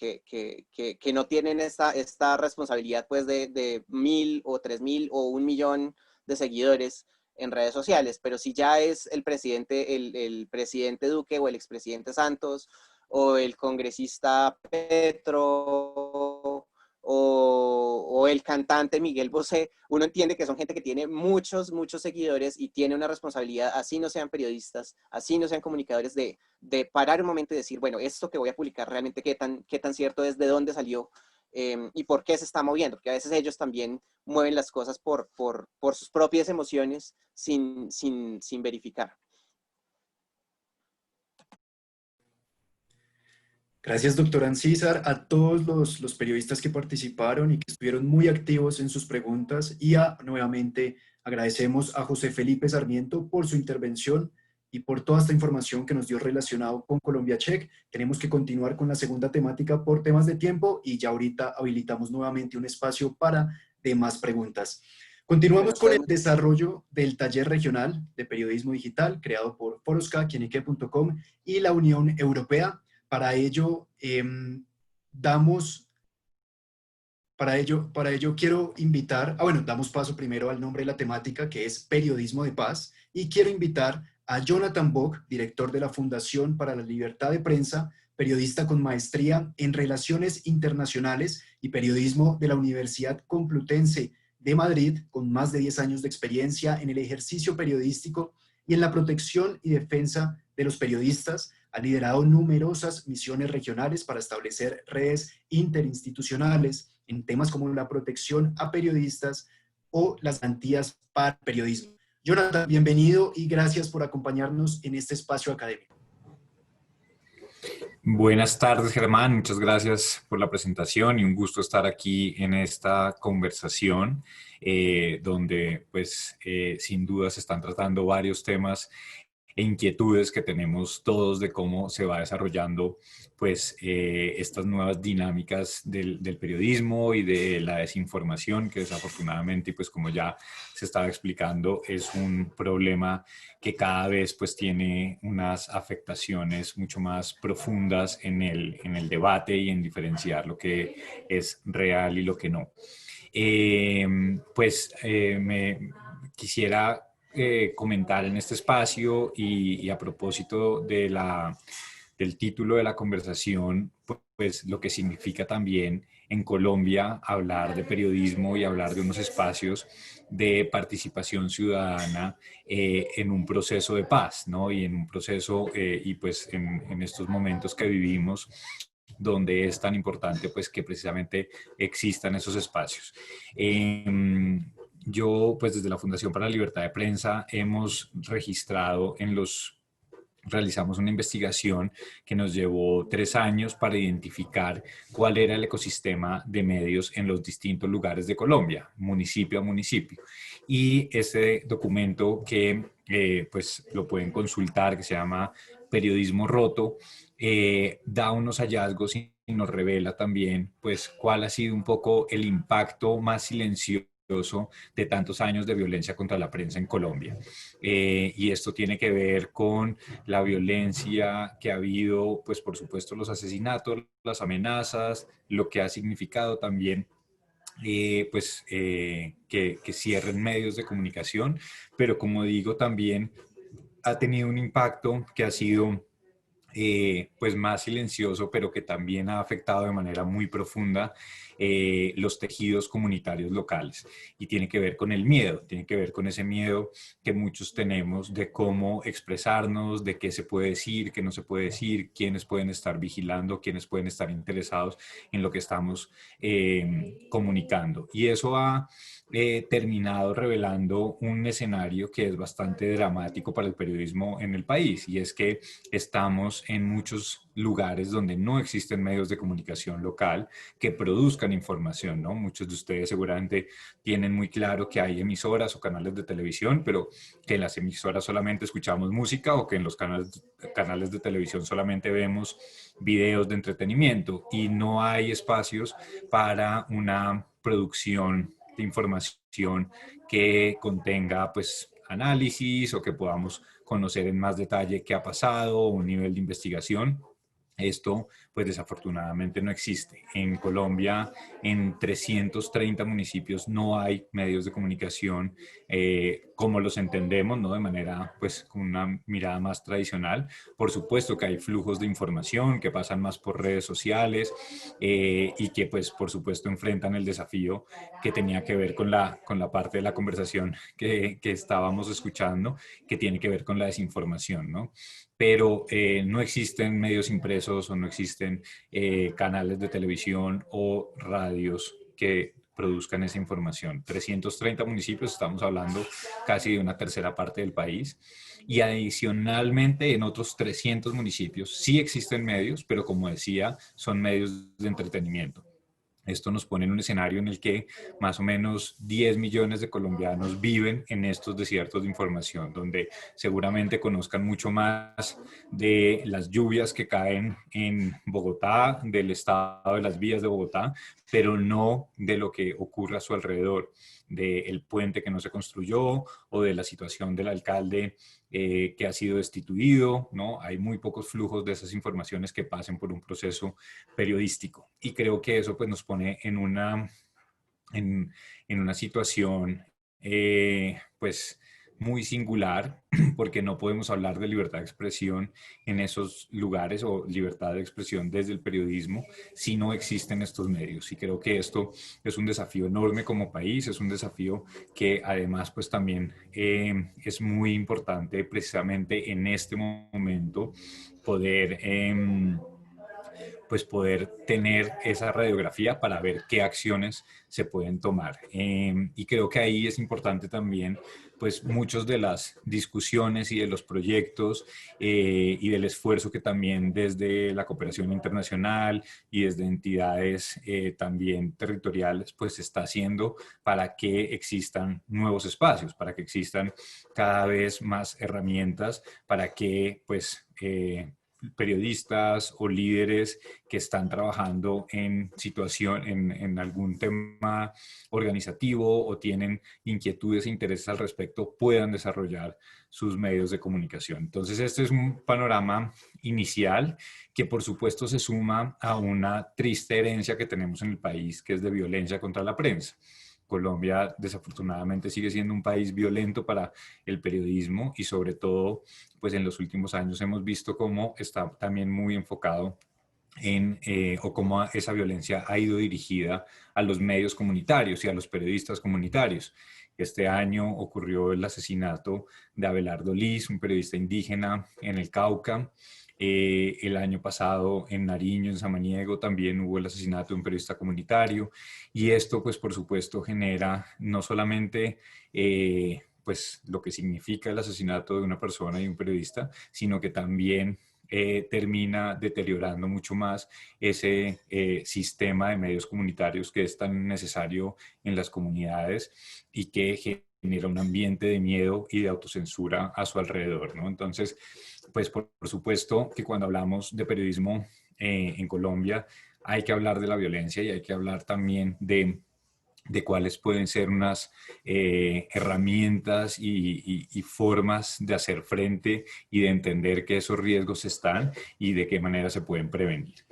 [SPEAKER 1] no tienen esta responsabilidad pues de 1000 o 3000 o 1.000.000 de seguidores en redes sociales, pero si ya es el presidente Duque o el expresidente Santos o el congresista Petro o el cantante Miguel Bosé, uno entiende que son gente que tiene muchos seguidores y tiene una responsabilidad, así no sean periodistas, así no sean comunicadores, de parar un momento y decir, bueno, esto que voy a publicar realmente qué tan cierto es, de dónde salió, y por qué se está moviendo, porque a veces ellos también mueven las cosas por sus propias emociones sin verificar.
[SPEAKER 2] Gracias, doctor Ancísar, a todos los periodistas que participaron y que estuvieron muy activos en sus preguntas, y nuevamente agradecemos a José Felipe Sarmiento por su intervención y por toda esta información que nos dio relacionado con Colombia Check. Tenemos que continuar con la segunda temática por temas de tiempo y ya ahorita habilitamos nuevamente un espacio para demás preguntas. Continuamos con el desarrollo del taller regional de periodismo digital creado por Forosca, quienique.com y la Unión Europea. Para ello, quiero invitar, damos paso primero al nombre de la temática, que es Periodismo de Paz, y quiero invitar a Jonathan Bock, director de la Fundación para la Libertad de Prensa, periodista con maestría en Relaciones Internacionales y Periodismo de la Universidad Complutense de Madrid, con más de 10 años de experiencia en el ejercicio periodístico y en la protección y defensa de los periodistas. Ha liderado numerosas misiones regionales para establecer redes interinstitucionales en temas como la protección a periodistas o las garantías para el periodismo. Jonathan, bienvenido y gracias por acompañarnos en este espacio académico.
[SPEAKER 7] Buenas tardes, Germán. Muchas gracias por la presentación y un gusto estar aquí en esta conversación donde, pues, sin duda se están tratando varios temas e inquietudes que tenemos todos de cómo se va desarrollando, pues, estas nuevas dinámicas del periodismo y de la desinformación, que desafortunadamente, pues, como ya se estaba explicando, es un problema que cada vez, pues, tiene unas afectaciones mucho más profundas en el debate y en diferenciar lo que es real y lo que no. Me quisiera comentar en este espacio y a propósito del título de la conversación, pues lo que significa también en Colombia hablar de periodismo y hablar de unos espacios de participación ciudadana en un proceso de paz, ¿no? Y en un proceso, y pues en estos momentos que vivimos, donde es tan importante, pues, que precisamente existan esos espacios. Yo, pues, desde la Fundación para la Libertad de Prensa hemos registrado realizamos una investigación que nos llevó 3 años para identificar cuál era el ecosistema de medios en los distintos lugares de Colombia, municipio a municipio. Y ese documento que, pues, lo pueden consultar, que se llama Periodismo Roto, da unos hallazgos y nos revela también, pues, cuál ha sido un poco el impacto más silencioso de tantos años de violencia contra la prensa en Colombia. Y esto tiene que ver con la violencia que ha habido, pues, por supuesto, los asesinatos, las amenazas, lo que ha significado también que cierren medios de comunicación, pero como digo, también ha tenido un impacto que ha sido pues más silencioso, pero que también ha afectado de manera muy profunda los tejidos comunitarios locales. Y tiene que ver con el miedo, tiene que ver con ese miedo que muchos tenemos de cómo expresarnos, de qué se puede decir, qué no se puede decir, quiénes pueden estar vigilando, quiénes pueden estar interesados en lo que estamos comunicando. Y eso ha terminado revelando un escenario que es bastante dramático para el periodismo en el país, y es que estamos en muchos lugares donde no existen medios de comunicación local que produzcan información, ¿no? Muchos de ustedes seguramente tienen muy claro que hay emisoras o canales de televisión, pero que en las emisoras solamente escuchamos música, o que en los canales de televisión solamente vemos videos de entretenimiento, y no hay espacios para una producción de información que contenga, pues, análisis, o que podamos conocer en más detalle qué ha pasado, un nivel de investigación. Esto, pues, desafortunadamente no existe. En Colombia, en 330 municipios no hay medios de comunicación como los entendemos, ¿no? De manera, pues, con una mirada más tradicional. Por supuesto que hay flujos de información que pasan más por redes sociales y que, pues, por supuesto, enfrentan el desafío que tenía que ver con la parte de la conversación que estábamos escuchando, que tiene que ver con la desinformación, ¿no? Pero no existen medios impresos o no existen existen canales de televisión o radios que produzcan esa información. 330 municipios, estamos hablando casi de una tercera parte del país. Y adicionalmente en otros 300 municipios sí existen medios, pero como decía, son medios de entretenimiento. Esto nos pone en un escenario en el que más o menos 10 millones de colombianos viven en estos desiertos de información, donde seguramente conozcan mucho más de las lluvias que caen en Bogotá, del estado de las vías de Bogotá, pero no de lo que ocurre a su alrededor, del puente que no se construyó o de la situación del alcalde que ha sido destituido, ¿no? Hay muy pocos flujos de esas informaciones que pasen por un proceso periodístico. Y creo que eso pues, nos pone en una situación pues muy singular, porque no podemos hablar de libertad de expresión en esos lugares o libertad de expresión desde el periodismo si no existen estos medios. Y creo que esto es un desafío enorme como país, es un desafío que además pues también es muy importante precisamente en este momento poder pues poder tener esa radiografía para ver qué acciones se pueden tomar. Y creo que ahí es importante también, pues muchos de las discusiones y de los proyectos y del esfuerzo que también desde la cooperación internacional y desde entidades también territoriales, pues se está haciendo para que existan nuevos espacios, para que existan cada vez más herramientas, para que pues periodistas o líderes que están trabajando en en algún tema organizativo o tienen inquietudes e intereses al respecto puedan desarrollar sus medios de comunicación. Entonces, este es un panorama inicial que por supuesto se suma a una triste herencia que tenemos en el país, que es de violencia contra la prensa. Colombia desafortunadamente sigue siendo un país violento para el periodismo y sobre todo pues en los últimos años hemos visto cómo está también muy enfocado en o cómo esa violencia ha ido dirigida a los medios comunitarios y a los periodistas comunitarios. Este año ocurrió el asesinato de Abelardo Liz, un periodista indígena en el Cauca. El año pasado en Nariño, en Samaniego, también hubo el asesinato de un periodista comunitario y esto pues por supuesto genera no solamente pues lo que significa el asesinato de una persona y un periodista, sino que también termina deteriorando mucho más ese sistema de medios comunitarios que es tan necesario en las comunidades y que genera un ambiente de miedo y de autocensura a su alrededor, ¿no? Entonces, pues por supuesto que cuando hablamos de periodismo en Colombia hay que hablar de la violencia y hay que hablar también de cuáles pueden ser unas herramientas y formas de hacer frente y de entender que esos riesgos están y de qué manera se pueden prevenir.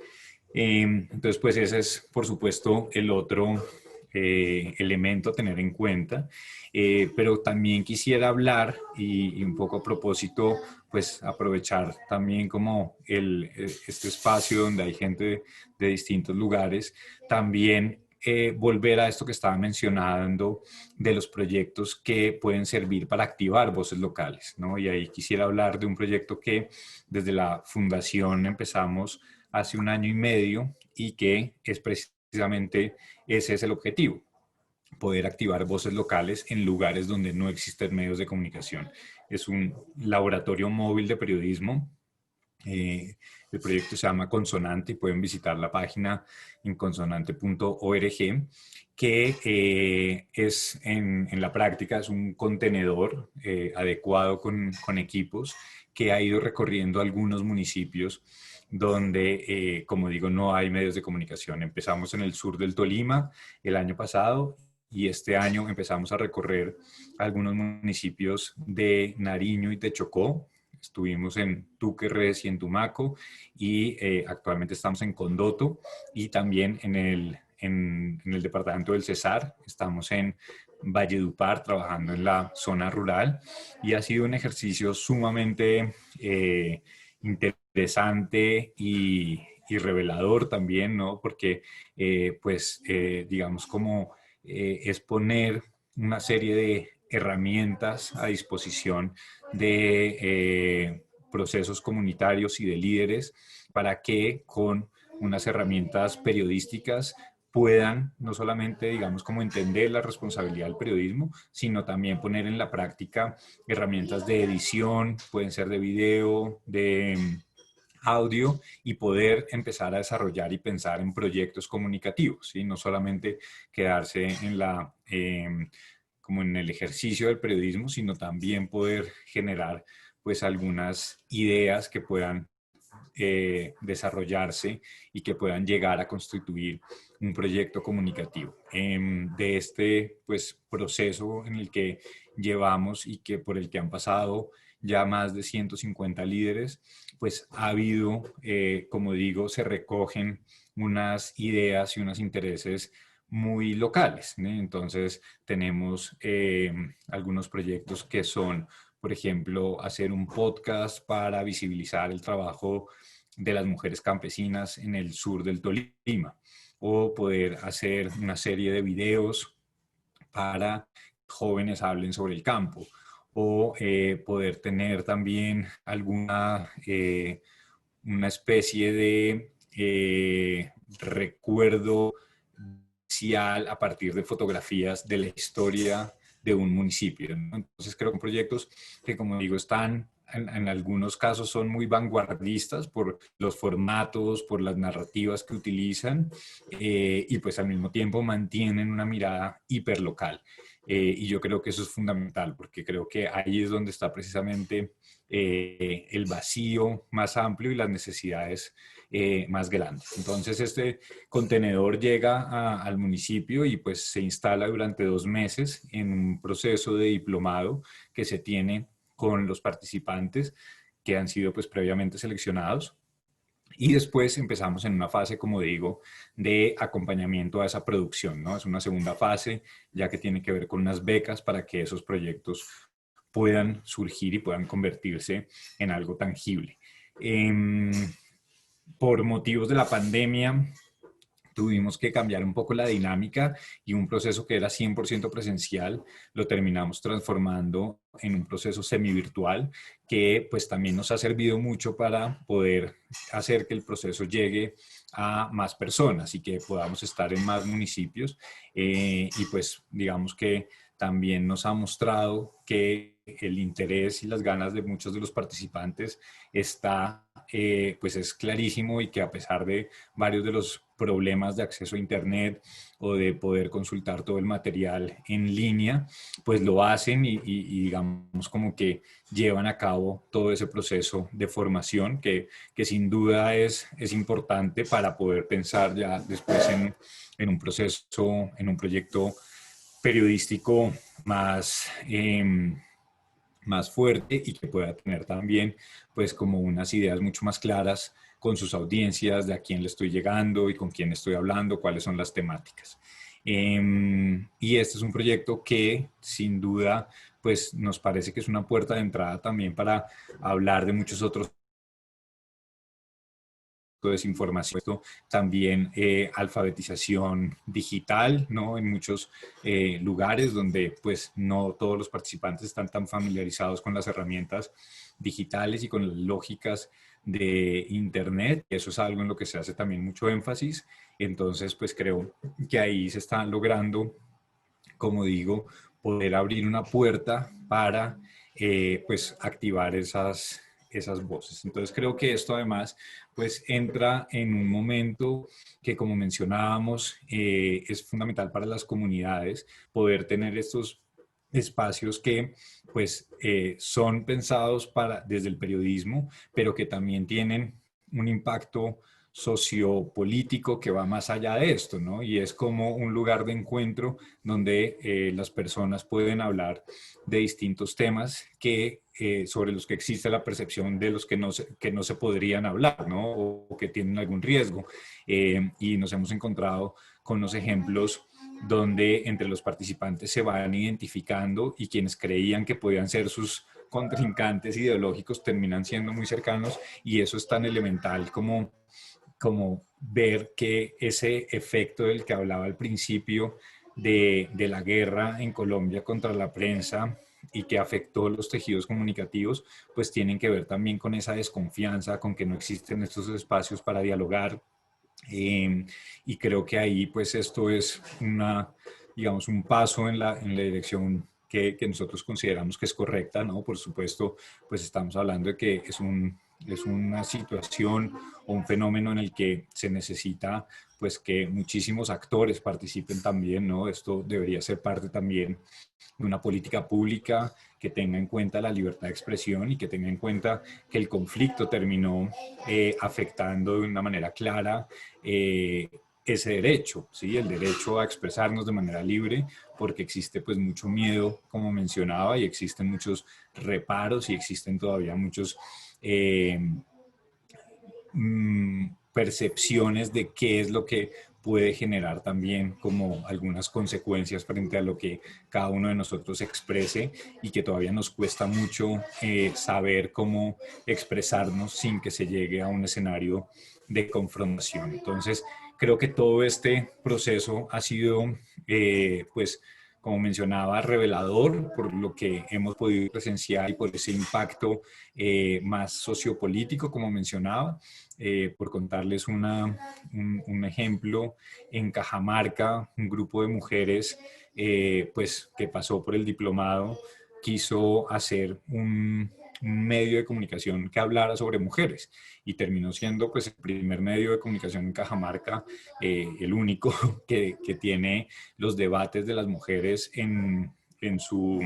[SPEAKER 7] Entonces, pues ese es, por supuesto, el otro elemento a tener en cuenta. Pero también quisiera hablar y un poco a propósito, pues aprovechar también como este espacio donde hay gente de distintos lugares, también volver a esto que estaba mencionando de los proyectos que pueden servir para activar voces locales, ¿no? Y ahí quisiera hablar de un proyecto que desde la fundación empezamos hace 1 año y medio y que es precisamente ese es el objetivo, poder activar voces locales en lugares donde no existen medios de comunicación. Es un laboratorio móvil de periodismo. El proyecto se llama Consonante y pueden visitar la página en consonante.org, que es en la práctica es un contenedor adecuado con equipos que ha ido recorriendo algunos municipios donde, como digo, no hay medios de comunicación. Empezamos en el sur del Tolima el año pasado y este año empezamos a recorrer algunos municipios de Nariño y de Chocó. Estuvimos en Túquerres y en Tumaco y actualmente estamos en Condoto y también en el departamento del Cesar. Estamos en Valledupar trabajando en la zona rural y ha sido un ejercicio sumamente interesante y revelador también, ¿no? Porque digamos como es poner una serie de herramientas a disposición de procesos comunitarios y de líderes para que con unas herramientas periodísticas puedan no solamente, digamos, como entender la responsabilidad del periodismo, sino también poner en la práctica herramientas de edición, pueden ser de video, de audio, y poder empezar a desarrollar y pensar en proyectos comunicativos, ¿sí? No solamente quedarse en como en el ejercicio del periodismo, sino también poder generar pues algunas ideas que puedan desarrollarse y que puedan llegar a constituir un proyecto comunicativo. De este pues, proceso en el que llevamos y que por el que han pasado ya más de 150 líderes, pues ha habido, como digo, se recogen unas ideas y unos intereses muy locales, ¿no? Entonces tenemos algunos proyectos que son, por ejemplo, hacer un podcast para visibilizar el trabajo de las mujeres campesinas en el sur del Tolima, o poder hacer una serie de videos para que jóvenes hablen sobre el campo, o poder tener también alguna una especie de recuerdo social a partir de fotografías de la historia de un municipio, ¿no? Entonces creo que son proyectos que, como digo, están en algunos casos son muy vanguardistas por los formatos, por las narrativas que utilizan, y pues al mismo tiempo mantienen una mirada hiperlocal. Y yo creo que eso es fundamental, porque creo que ahí es donde está precisamente el vacío más amplio y las necesidades más grandes. Entonces este contenedor llega al municipio y pues se instala durante 2 meses en un proceso de diplomado que se tiene con los participantes que han sido pues previamente seleccionados. Y después empezamos en una fase, como digo, de acompañamiento a esa producción, ¿no? Es una segunda fase, ya que tiene que ver con unas becas para que esos proyectos puedan surgir y puedan convertirse en algo tangible. Por motivos de la pandemia, tuvimos que cambiar un poco la dinámica, y un proceso que era 100% presencial lo terminamos transformando en un proceso semivirtual, que pues también nos ha servido mucho para poder hacer que el proceso llegue a más personas y que podamos estar en más municipios, y pues digamos que también nos ha mostrado que el interés y las ganas de muchos de los participantes está, pues es clarísimo, y que a pesar de varios de los problemas de acceso a Internet o de poder consultar todo el material en línea, pues lo hacen y digamos como que llevan a cabo todo ese proceso de formación que sin duda es importante para poder pensar ya después en un proceso, en un proyecto periodístico más, más fuerte, y que pueda tener también pues como unas ideas mucho más claras con sus audiencias, de a quién le estoy llegando y con quién estoy hablando, cuáles son las temáticas. Y este es un proyecto que sin duda pues nos parece que es una puerta de entrada también para hablar de muchos otros desinformación, también alfabetización digital, ¿no? En muchos lugares donde pues no todos los participantes están tan familiarizados con las herramientas digitales y con las lógicas de Internet. Eso es algo en lo que se hace también mucho énfasis. Entonces pues creo que ahí se está logrando, como digo, poder abrir una puerta para pues activar esas voces. Entonces creo que esto además pues entra en un momento que, como mencionábamos, es fundamental para las comunidades poder tener estos espacios que pues son pensados desde el periodismo, pero que también tienen un impacto sociopolítico que va más allá de esto, ¿no? Y es como un lugar de encuentro donde las personas pueden hablar de distintos temas sobre los que existe la percepción de los que no se podrían hablar, ¿no? O que tienen algún riesgo. Y nos hemos encontrado con los ejemplos donde entre los participantes se van identificando, y quienes creían que podían ser sus contrincantes ideológicos terminan siendo muy cercanos, y eso es tan elemental como ver que ese efecto del que hablaba al principio de la guerra en Colombia contra la prensa y que afectó los tejidos comunicativos, pues tienen que ver también con esa desconfianza, con que no existen estos espacios para dialogar, Y creo que ahí pues esto es digamos, un paso en la dirección que nosotros consideramos que es correcta, ¿no? Por supuesto, pues estamos hablando de que es una situación o un fenómeno en el que se necesita pues que muchísimos actores participen también, ¿no? Esto debería ser parte también de una política pública que tenga en cuenta la libertad de expresión y que tenga en cuenta que el conflicto terminó afectando de una manera clara ese derecho, ¿sí? El derecho a expresarnos de manera libre, porque existe pues mucho miedo, como mencionaba, y existen muchos reparos y existen todavía muchos percepciones de qué es lo que puede generar también como algunas consecuencias frente a lo que cada uno de nosotros exprese y que todavía nos cuesta mucho saber cómo expresarnos sin que se llegue a un escenario de confrontación. Entonces, creo que todo este proceso ha sido, pues, como mencionaba, revelador por lo que hemos podido presenciar y por ese impacto más sociopolítico, como mencionaba. Por contarles un ejemplo, en Cajamarca, un grupo de mujeres pues, que pasó por el diplomado quiso hacer un medio de comunicación que hablara sobre mujeres y terminó siendo pues el primer medio de comunicación en Cajamarca, el único que tiene los debates de las mujeres en su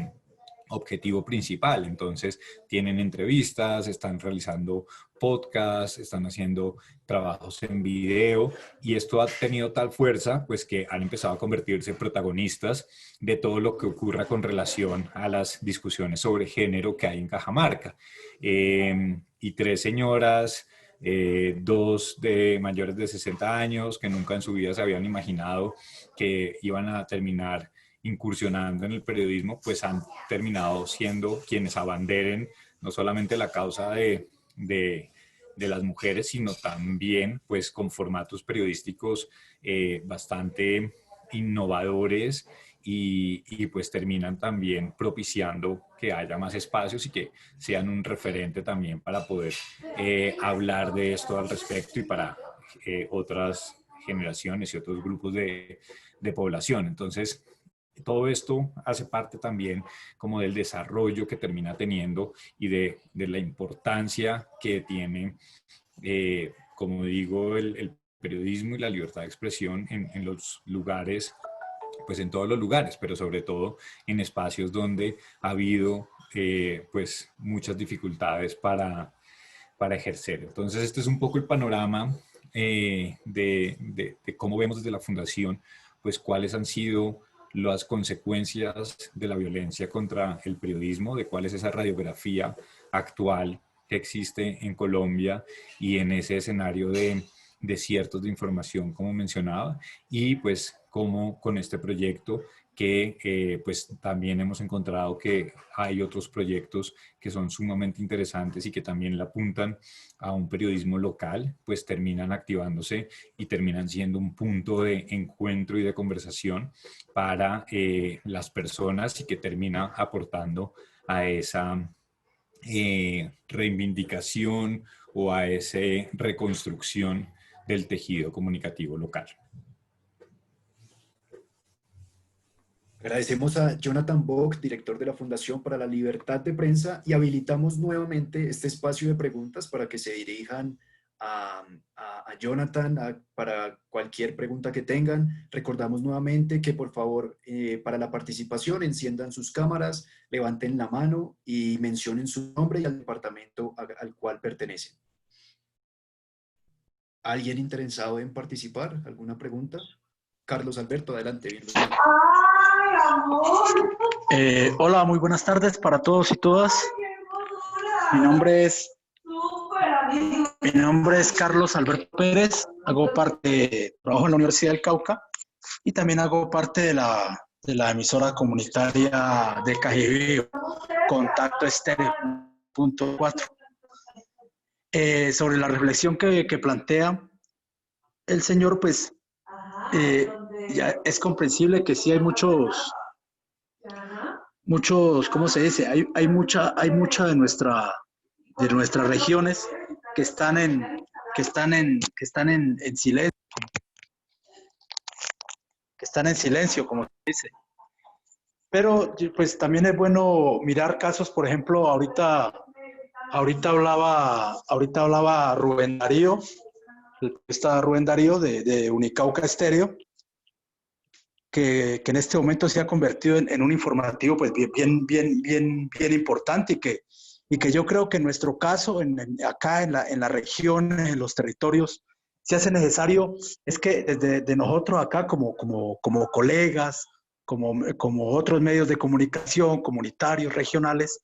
[SPEAKER 7] objetivo principal. Entonces, tienen entrevistas, están realizando podcasts, están haciendo trabajos en video y esto ha tenido tal fuerza, pues que han empezado a convertirse en protagonistas de todo lo que ocurra con relación a las discusiones sobre género que hay en Cajamarca. Y tres señoras, dos de mayores de 60 años que nunca en su vida se habían imaginado que iban a terminar incursionando en el periodismo, pues han terminado siendo quienes abanderen no solamente la causa de las mujeres, sino también pues con formatos periodísticos bastante innovadores y pues terminan también propiciando que haya más espacios y que sean un referente también para poder hablar de esto al respecto y para otras generaciones y otros grupos de población. Entonces, todo esto hace parte también como del desarrollo que termina teniendo y de la importancia que tiene, como digo, el periodismo y la libertad de expresión en los lugares, pues en todos los lugares, pero sobre todo en espacios donde ha habido pues muchas dificultades para ejercer. Entonces, este es un poco el panorama de cómo vemos desde la Fundación, pues cuáles han sido las consecuencias de la violencia contra el periodismo, de cuál es esa radiografía actual que existe en Colombia y en ese escenario de desiertos de información, como mencionaba, y pues cómo con este proyecto que pues también hemos encontrado que hay otros proyectos que son sumamente interesantes y que también le apuntan a un periodismo local, pues terminan activándose y terminan siendo un punto de encuentro y de conversación para las personas y que termina aportando a esa reivindicación o a esa reconstrucción del tejido comunicativo local.
[SPEAKER 2] Agradecemos a Jonathan Bock, director de la Fundación para la Libertad de Prensa, y habilitamos nuevamente este espacio de preguntas para que se dirijan a Jonathan para cualquier pregunta que tengan. Recordamos nuevamente que por favor para la participación enciendan sus cámaras, levanten la mano y mencionen su nombre y al departamento al cual pertenecen. ¿Alguien interesado en participar? ¿Alguna pregunta? Carlos Alberto, adelante. Bienvenido.
[SPEAKER 8] Hola, muy buenas tardes para todos y todas. Mi nombre es Carlos Alberto Pérez, trabajo en la Universidad del Cauca y también hago parte de la emisora comunitaria de Cajibío, Contacto Estéreo .4. Sobre la reflexión que plantea el señor, pues ya es comprensible que sí hay muchos, ¿cómo se dice? Hay mucha de nuestras regiones que en silencio, como se dice. Pero pues también es bueno mirar casos, por ejemplo, ahorita hablaba Rubén Darío, está Rubén Darío de Unicauca Estéreo, que en este momento se ha convertido en un informativo pues bien importante y que yo creo que en nuestro caso, acá en la región, en los territorios, se hace necesario, es que desde nosotros acá como colegas, como otros medios de comunicación, comunitarios, regionales,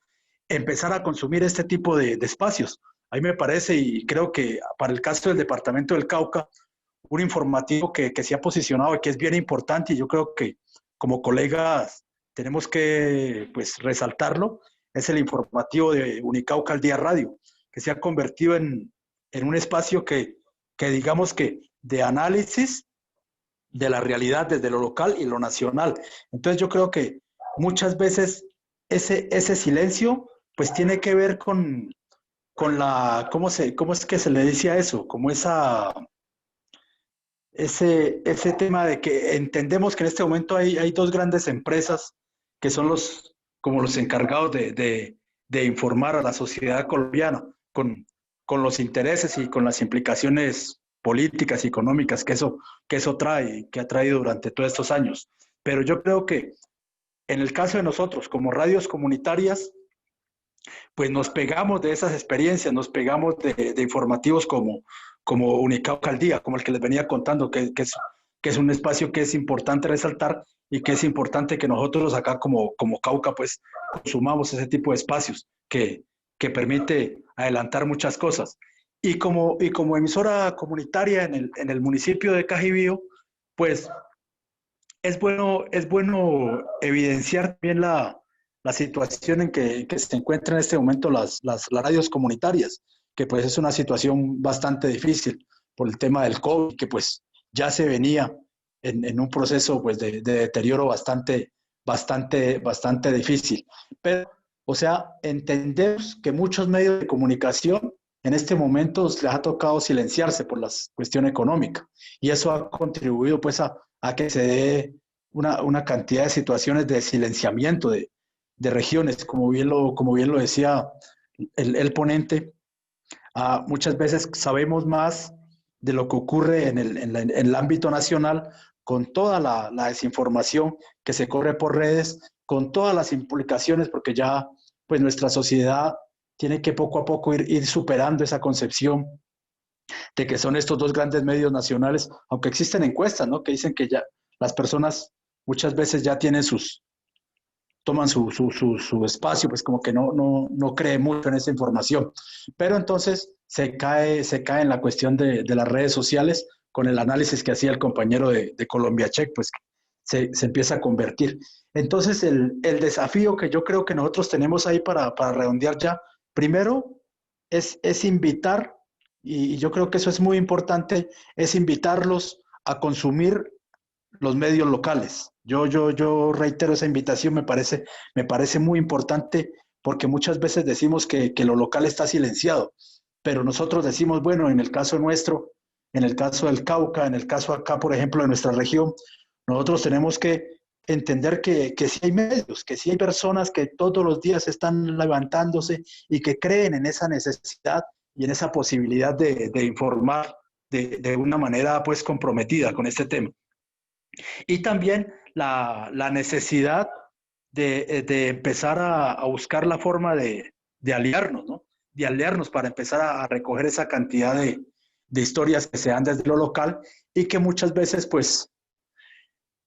[SPEAKER 8] empezar a consumir este tipo de espacios. A mí me parece, y creo que para el caso del departamento del Cauca, un informativo que se ha posicionado y que es bien importante, y yo creo que como colegas tenemos que pues, resaltarlo, es el informativo de Unicauca al Día Radio, que se ha convertido en un espacio que digamos que de análisis de la realidad desde lo local y lo nacional. Entonces yo creo que muchas veces ese silencio pues tiene que ver con la, ¿cómo es que se le decía eso? Como ese tema de que entendemos que en este momento hay dos grandes empresas que son como los encargados de informar a la sociedad colombiana con los intereses y con las implicaciones políticas y económicas que eso trae, que ha traído durante todos estos años. Pero yo creo que en el caso de nosotros, como radios comunitarias, pues nos pegamos de esas experiencias, nos pegamos de informativos como Unicauca al Día, como el que les venía contando, que es un espacio que es importante resaltar y que es importante que nosotros acá como Cauca pues consumamos ese tipo de espacios que permite adelantar muchas cosas. Y como emisora comunitaria en el municipio de Cajibío, pues es bueno evidenciar también la situación en que se encuentran en este momento las radios comunitarias, que pues es una situación bastante difícil por el tema del COVID, que pues ya se venía en un proceso pues de deterioro bastante difícil. Pero, o sea, entendemos que muchos medios de comunicación en este momento les ha tocado silenciarse por la cuestión económica y eso ha contribuido pues a que se dé una cantidad de situaciones de silenciamiento de regiones, como bien lo decía el ponente. Muchas veces sabemos más de lo que ocurre en el ámbito nacional con toda la desinformación que se corre por redes, con todas las implicaciones, porque ya pues nuestra sociedad tiene que poco a poco ir superando esa concepción de que son estos dos grandes medios nacionales, aunque existen encuestas, ¿no? Que dicen que ya las personas muchas veces ya toman su espacio, pues como que no cree mucho en esa información. Pero entonces se cae en la cuestión de las redes sociales con el análisis que hacía el compañero de Colombia Check, pues se empieza a convertir. Entonces el desafío que yo creo que nosotros tenemos ahí para redondear ya, primero es invitar, y yo creo que eso es muy importante, es invitarlos a consumir los medios locales. Yo reitero esa invitación, me parece muy importante porque muchas veces decimos que lo local está silenciado, pero nosotros decimos, bueno, en el caso nuestro, en el caso del Cauca, en el caso acá, por ejemplo, de nuestra región, nosotros tenemos que entender que sí hay medios, que sí hay personas que todos los días están levantándose y que creen en esa necesidad y en esa posibilidad de informar de una manera pues comprometida con este tema. Y también la necesidad de empezar a buscar la forma de aliarnos, ¿no? De aliarnos para empezar a recoger esa cantidad de historias que se dan desde lo local y que muchas veces pues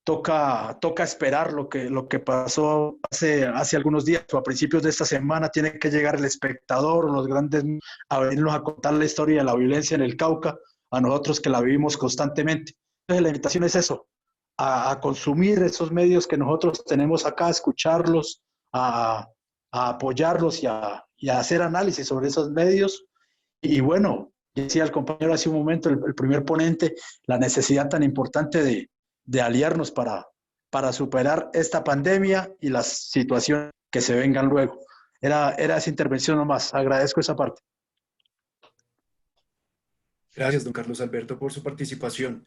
[SPEAKER 8] toca esperar lo que pasó hace algunos días o a principios de esta semana. Tiene que llegar el espectador o los grandes a venirnos a contar la historia de la violencia en el Cauca, a nosotros que la vivimos constantemente. Entonces la invitación es eso, a consumir esos medios que nosotros tenemos acá, a escucharlos, a apoyarlos y a hacer análisis sobre esos medios. Y bueno, decía el compañero hace un momento, el primer ponente, la necesidad tan importante de aliarnos para superar esta pandemia y las situaciones que se vengan luego. Era esa intervención nomás, agradezco esa parte.
[SPEAKER 2] Gracias, don Carlos Alberto, por su participación.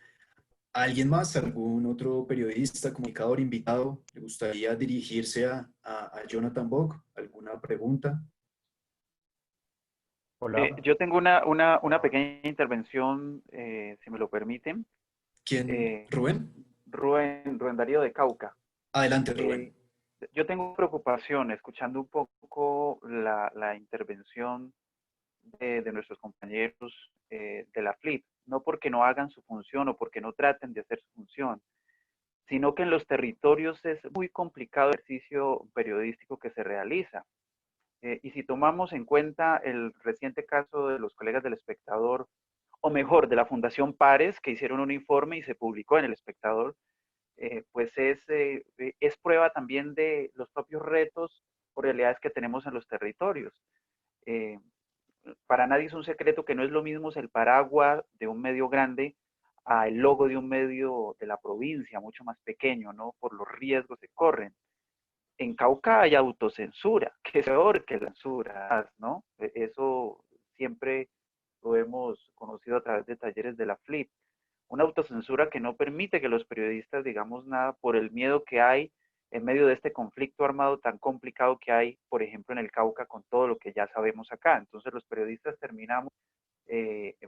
[SPEAKER 2] ¿Alguien más, algún otro periodista, comunicador, invitado, le gustaría dirigirse a Jonathan Bock? ¿Alguna pregunta?
[SPEAKER 4] Hola.
[SPEAKER 5] Yo tengo una pequeña intervención, si me lo permiten.
[SPEAKER 2] ¿Quién? ¿Rubén?
[SPEAKER 5] Rubén Darío de Cauca.
[SPEAKER 2] Adelante,
[SPEAKER 5] Eh,
[SPEAKER 2] Rubén.
[SPEAKER 5] yo tengo preocupación escuchando un poco la intervención de nuestros compañeros de la FLIP, no porque no hagan su función o porque no traten de hacer su función, sino que en los territorios es muy complicado el ejercicio periodístico que se realiza. Y si tomamos en cuenta el reciente caso de los colegas del Espectador, o mejor, de la Fundación Pares, que hicieron un informe y se publicó en el Espectador, pues es prueba también de los propios retos o realidades que tenemos en los territorios. Eh, para nadie es un secreto que no es lo mismo el paraguas de un medio grande a el logo de un medio de la provincia, mucho más pequeño, ¿no? Por los riesgos que corren. En Cauca hay autocensura, que es peor que la censura, ¿no? Eso siempre lo hemos conocido a través de talleres de la FLIP. Una autocensura que no permite que los periodistas digamos nada por el miedo que hay en medio de este conflicto armado tan complicado que hay, por ejemplo, en el Cauca con todo lo que ya sabemos acá. Entonces los periodistas terminamos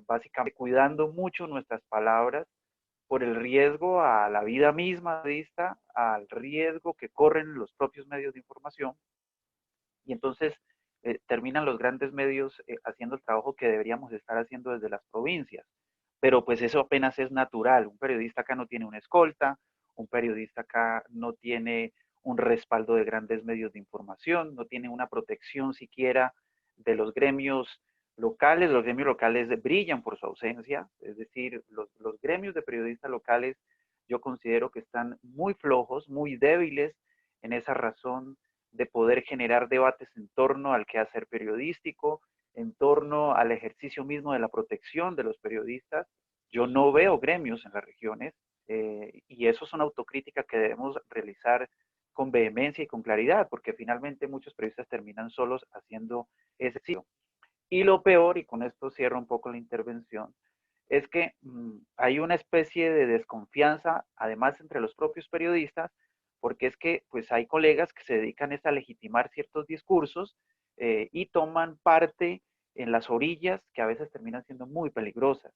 [SPEAKER 5] básicamente cuidando mucho nuestras palabras por el riesgo a la vida misma, al riesgo que corren los propios medios de información, y entonces terminan los grandes medios haciendo el trabajo que deberíamos estar haciendo desde las provincias. Pero pues eso apenas es natural. Un periodista acá no tiene una escolta, un periodista acá no tiene un respaldo de grandes medios de información, no tiene una protección siquiera de los gremios locales. Los gremios locales brillan por su ausencia, es decir, los gremios de periodistas locales yo considero que están muy flojos, muy débiles en esa razón de poder generar debates en torno al quehacer periodístico, en torno al ejercicio mismo de la protección de los periodistas. Yo no veo gremios en las regiones y eso es una autocrítica que debemos realizar con vehemencia y con claridad, porque finalmente muchos periodistas terminan solos haciendo ese ejercicio. Y lo peor, y con esto cierro un poco la intervención, es que hay una especie de desconfianza, además entre los propios periodistas, porque es que pues hay colegas que se dedican a legitimar ciertos discursos y toman parte en las orillas que a veces terminan siendo muy peligrosas.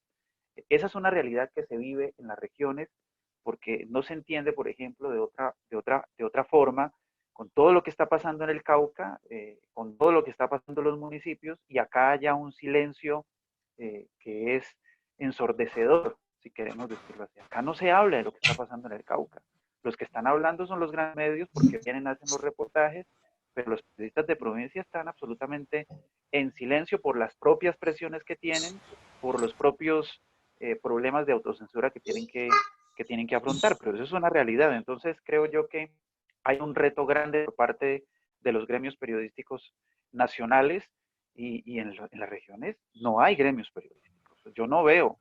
[SPEAKER 5] Esa es una realidad que se vive en las regiones porque no se entiende, por ejemplo, de otra forma, con todo lo que está pasando en el Cauca, con todo lo que está pasando en los municipios, y acá haya un silencio que es ensordecedor, si queremos decirlo así. Acá no se habla de lo que está pasando en el Cauca. Los que están hablando son los grandes medios porque vienen, hacen los reportajes, pero los periodistas de provincia están absolutamente en silencio por las propias presiones que tienen, por los propios problemas de autocensura que tienen que afrontar, pero eso es una realidad. Entonces creo yo que hay un reto grande por parte de los gremios periodísticos nacionales y en las regiones no hay gremios periodísticos. Yo no veo,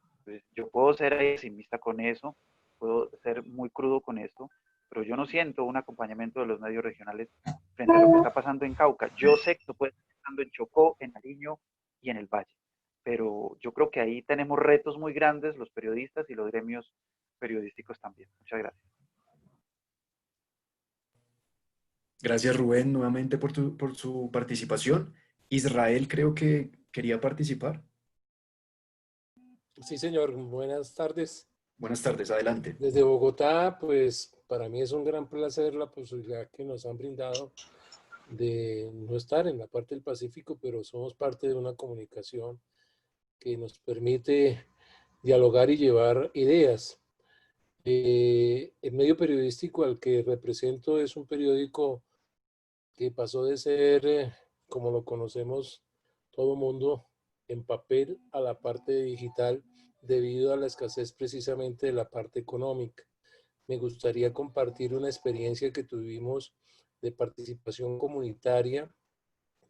[SPEAKER 5] yo puedo ser pesimista con eso, puedo ser muy crudo con esto, pero yo no siento un acompañamiento de los medios regionales frente a lo que está pasando en Cauca. Yo sé que esto puede estar pasando en Chocó, en Nariño y en el Valle, pero yo creo que ahí tenemos retos muy grandes los periodistas y los gremios periodísticos también. Muchas gracias.
[SPEAKER 2] Gracias, Rubén, nuevamente por su participación. Israel creo que quería participar.
[SPEAKER 9] Sí, señor. Buenas tardes.
[SPEAKER 2] Buenas tardes, adelante.
[SPEAKER 9] Desde Bogotá, pues para mí es un gran placer la posibilidad que nos han brindado de no estar en la parte del Pacífico, pero somos parte de una comunicación que nos permite dialogar y llevar ideas. El medio periodístico al que represento es un periódico que pasó de ser, como lo conocemos todo mundo, en papel a la parte digital debido a la escasez precisamente de la parte económica. Me gustaría compartir una experiencia que tuvimos de participación comunitaria,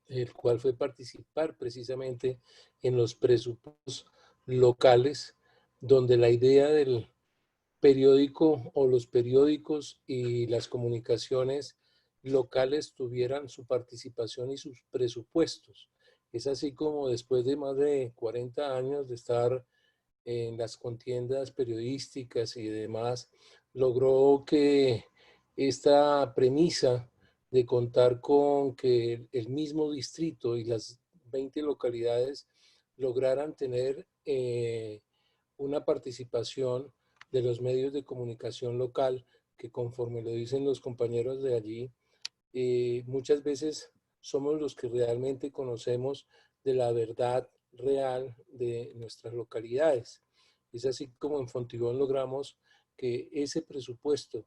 [SPEAKER 9] el cual fue participar precisamente en los presupuestos locales, donde la idea del periódico o los periódicos y las comunicaciones locales tuvieran su participación y sus presupuestos. Es así como después de más de 40 años de estar en las contiendas periodísticas y demás, logró que esta premisa de contar con que el mismo distrito y las 20 localidades lograran tener una participación de los medios de comunicación local, que conforme lo dicen los compañeros de allí, muchas veces somos los que realmente conocemos de la verdad real de nuestras localidades. Es así como en Fontibón logramos que ese presupuesto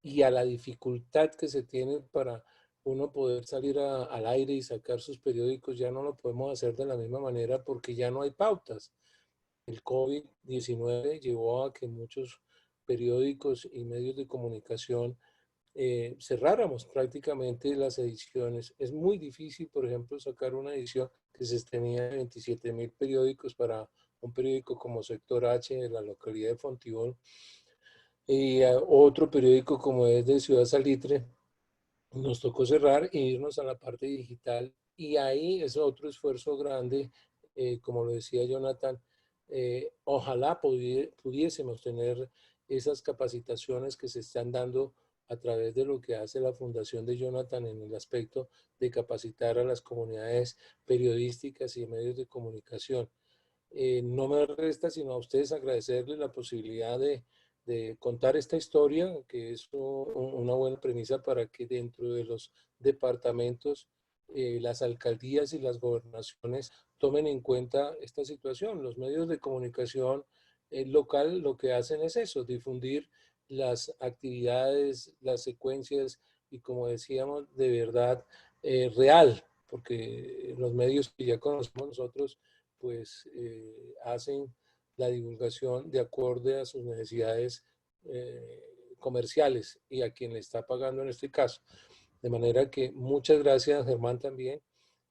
[SPEAKER 9] y a la dificultad que se tiene para uno poder salir al aire y sacar sus periódicos, ya no lo podemos hacer de la misma manera porque ya no hay pautas. El COVID-19 llevó a que muchos periódicos y medios de comunicación cerráramos prácticamente las ediciones. Es muy difícil, por ejemplo, sacar una edición que se tenía 27.000 periódicos para un periódico como Sector H de la localidad de Fontibón y otro periódico como es de Ciudad Salitre. Nos tocó cerrar e irnos a la parte digital y ahí es otro esfuerzo grande, como lo decía Jonathan, ojalá pudiésemos tener esas capacitaciones que se están dando a través de lo que hace la Fundación de Jonathan en el aspecto de capacitar a las comunidades periodísticas y medios de comunicación. No me resta sino a ustedes agradecerles la posibilidad de contar esta historia, que es una buena premisa para que dentro de los departamentos, las alcaldías y las gobernaciones tomen en cuenta esta situación. Los medios de comunicación local lo que hacen es eso, difundir las actividades, las secuencias y, como decíamos, de verdad real, porque los medios que ya conocemos nosotros pues hacen la divulgación de acuerdo a sus necesidades comerciales y a quien le está pagando en este caso. De manera que muchas gracias, Germán, también.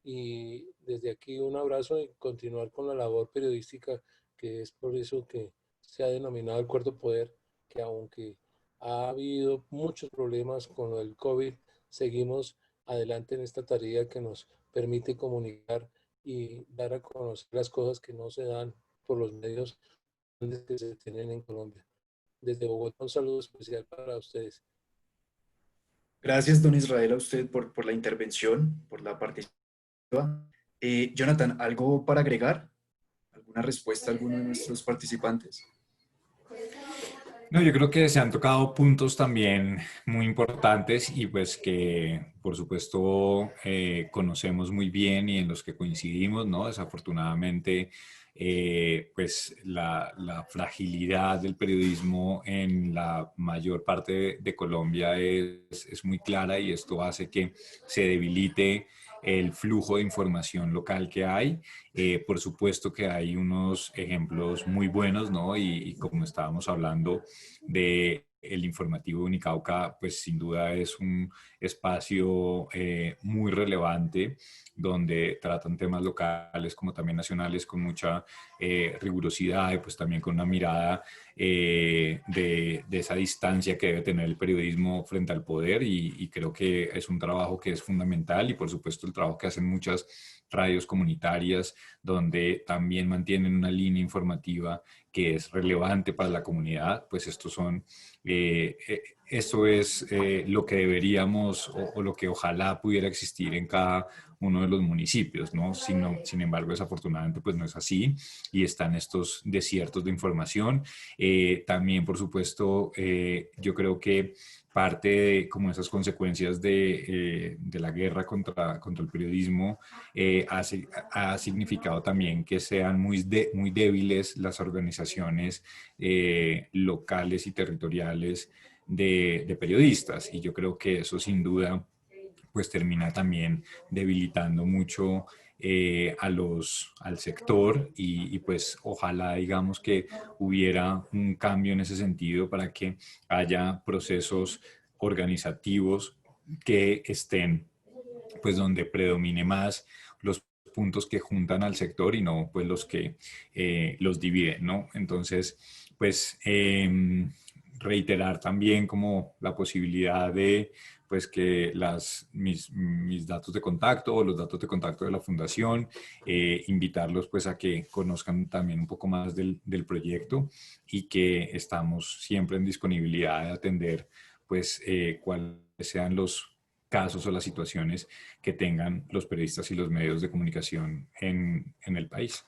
[SPEAKER 9] Y desde aquí un abrazo y continuar con la labor periodística, que es por eso que se ha denominado el cuarto poder, que aunque ha habido muchos problemas con el COVID, seguimos adelante en esta tarea que nos permite comunicar y dar a conocer las cosas que no se dan por los medios que se tienen en Colombia. Desde Bogotá, un saludo especial para ustedes.
[SPEAKER 2] Gracias, don Israel, a usted por la intervención, por la participación. Jonathan, ¿algo para agregar? ¿Alguna respuesta a alguno de nuestros participantes?
[SPEAKER 7] No, yo creo que se han tocado puntos también muy importantes y pues que por supuesto conocemos muy bien y en los que coincidimos, ¿no? Desafortunadamente, pues la fragilidad del periodismo en la mayor parte de Colombia es muy clara y esto hace que se debilite el flujo de información local que hay. Por supuesto que hay unos ejemplos muy buenos, ¿no? Y como estábamos hablando de el informativo de Unicauca, pues sin duda es un espacio muy relevante donde tratan temas locales como también nacionales con mucha rigurosidad y pues también con una mirada de esa distancia que debe tener el periodismo frente al poder y creo que es un trabajo que es fundamental y por supuesto el trabajo que hacen muchas radios comunitarias donde también mantienen una línea informativa que es relevante para la comunidad, pues estos son, esto es lo que deberíamos o lo que ojalá pudiera existir en cada uno de los municipios, ¿no? Sin embargo, desafortunadamente, pues no es así y están estos desiertos de información. También, por supuesto, yo creo que parte de como esas consecuencias de la guerra contra el periodismo ha significado también que sean muy débiles las organizaciones locales y territoriales de periodistas. Y yo creo que eso sin duda pues termina también debilitando mucho al sector y pues ojalá digamos que hubiera un cambio en ese sentido para que haya procesos organizativos que estén pues donde predomine más los puntos que juntan al sector y no pues los que los dividen, ¿no? Entonces, pues reiterar también como la posibilidad de pues que mis datos de contacto o los datos de contacto de la fundación, invitarlos pues a que conozcan también un poco más del proyecto y que estamos siempre en disponibilidad de atender pues cuáles sean los casos o las situaciones que tengan los periodistas y los medios de comunicación en el país.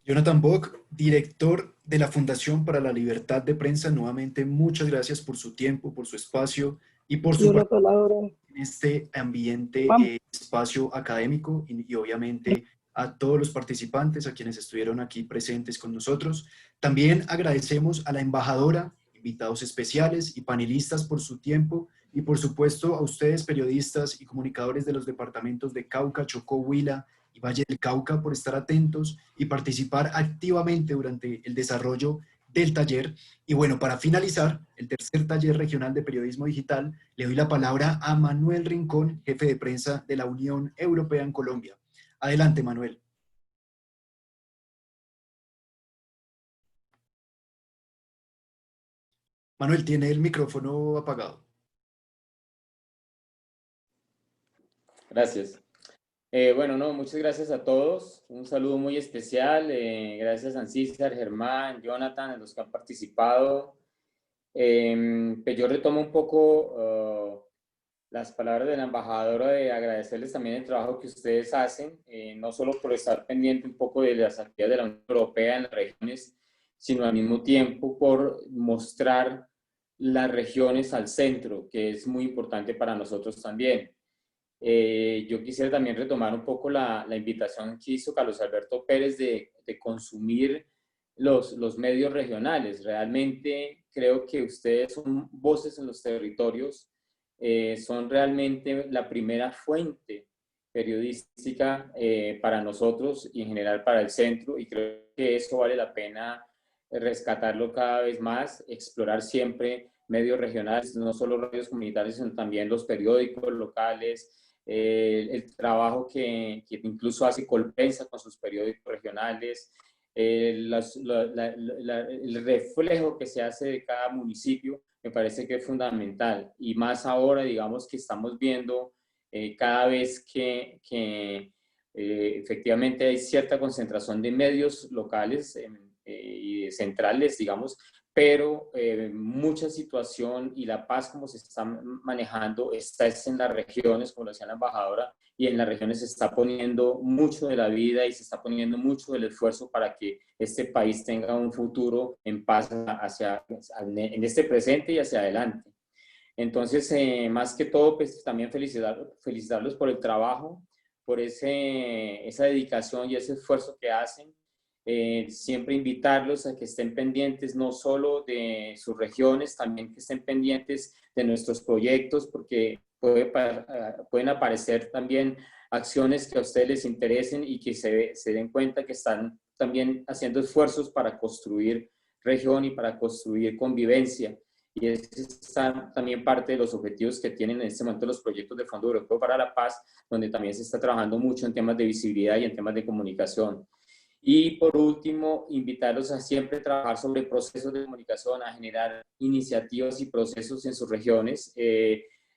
[SPEAKER 2] Jonathan Bock, director de la Fundación para la Libertad de Prensa, nuevamente muchas gracias por su tiempo, por su espacio y por su participación en este ambiente, espacio académico y obviamente a todos los participantes, a quienes estuvieron aquí presentes con nosotros. También agradecemos a la embajadora, invitados especiales y panelistas por su tiempo y por supuesto a ustedes periodistas y comunicadores de los departamentos de Cauca, Chocó, Huila y Valle del Cauca por estar atentos y participar activamente durante el desarrollo del taller. Y bueno, para finalizar, el tercer taller regional de periodismo digital, le doy la palabra a Manuel Rincón, jefe de prensa de la Unión Europea en Colombia. Adelante, Manuel. Manuel, tiene el micrófono apagado.
[SPEAKER 10] Gracias. Bueno, no, muchas gracias a todos. Un saludo muy especial. Gracias a César, Germán, Jonathan, a los que han participado. Pues yo retomo un poco las palabras de la embajadora de agradecerles también el trabajo que ustedes hacen, no solo por estar pendiente un poco de las actividades de la Unión Europea en las regiones, sino al mismo tiempo por mostrar las regiones al centro, que es muy importante para nosotros también. Yo quisiera también retomar un poco la invitación que hizo Carlos Alberto Pérez de consumir los medios regionales. Realmente creo que ustedes son voces en los territorios, son realmente la primera fuente periodística para nosotros y en general para el centro, y creo que eso vale la pena rescatarlo cada vez más, explorar siempre medios regionales, no solo radios comunitarios, sino también los periódicos locales, el trabajo que incluso hace Colpensa con sus periódicos regionales, el reflejo que se hace de cada municipio, me parece que es fundamental. Y más ahora, digamos, que estamos viendo cada vez que efectivamente hay cierta concentración de medios locales y centrales, digamos, pero mucha situación y la paz como se está manejando está en las regiones, como lo decía la embajadora, y en las regiones se está poniendo mucho de la vida y se está poniendo mucho del esfuerzo para que este país tenga un futuro en paz en este presente y hacia adelante. Entonces, más que todo, pues también felicitarlos por el trabajo, por esa dedicación y ese esfuerzo que hacen. Siempre invitarlos a que estén pendientes no solo de sus regiones, también que estén pendientes de nuestros proyectos, porque pueden aparecer también acciones que a ustedes les interesen y que se den cuenta que están también haciendo esfuerzos para construir región y para construir convivencia. Y es también parte de los objetivos que tienen en este momento los proyectos del Fondo Europeo para la Paz, donde también se está trabajando mucho en temas de visibilidad y en temas de comunicación. Y por último, invitarlos a siempre trabajar sobre procesos de comunicación, a generar iniciativas y procesos en sus regiones.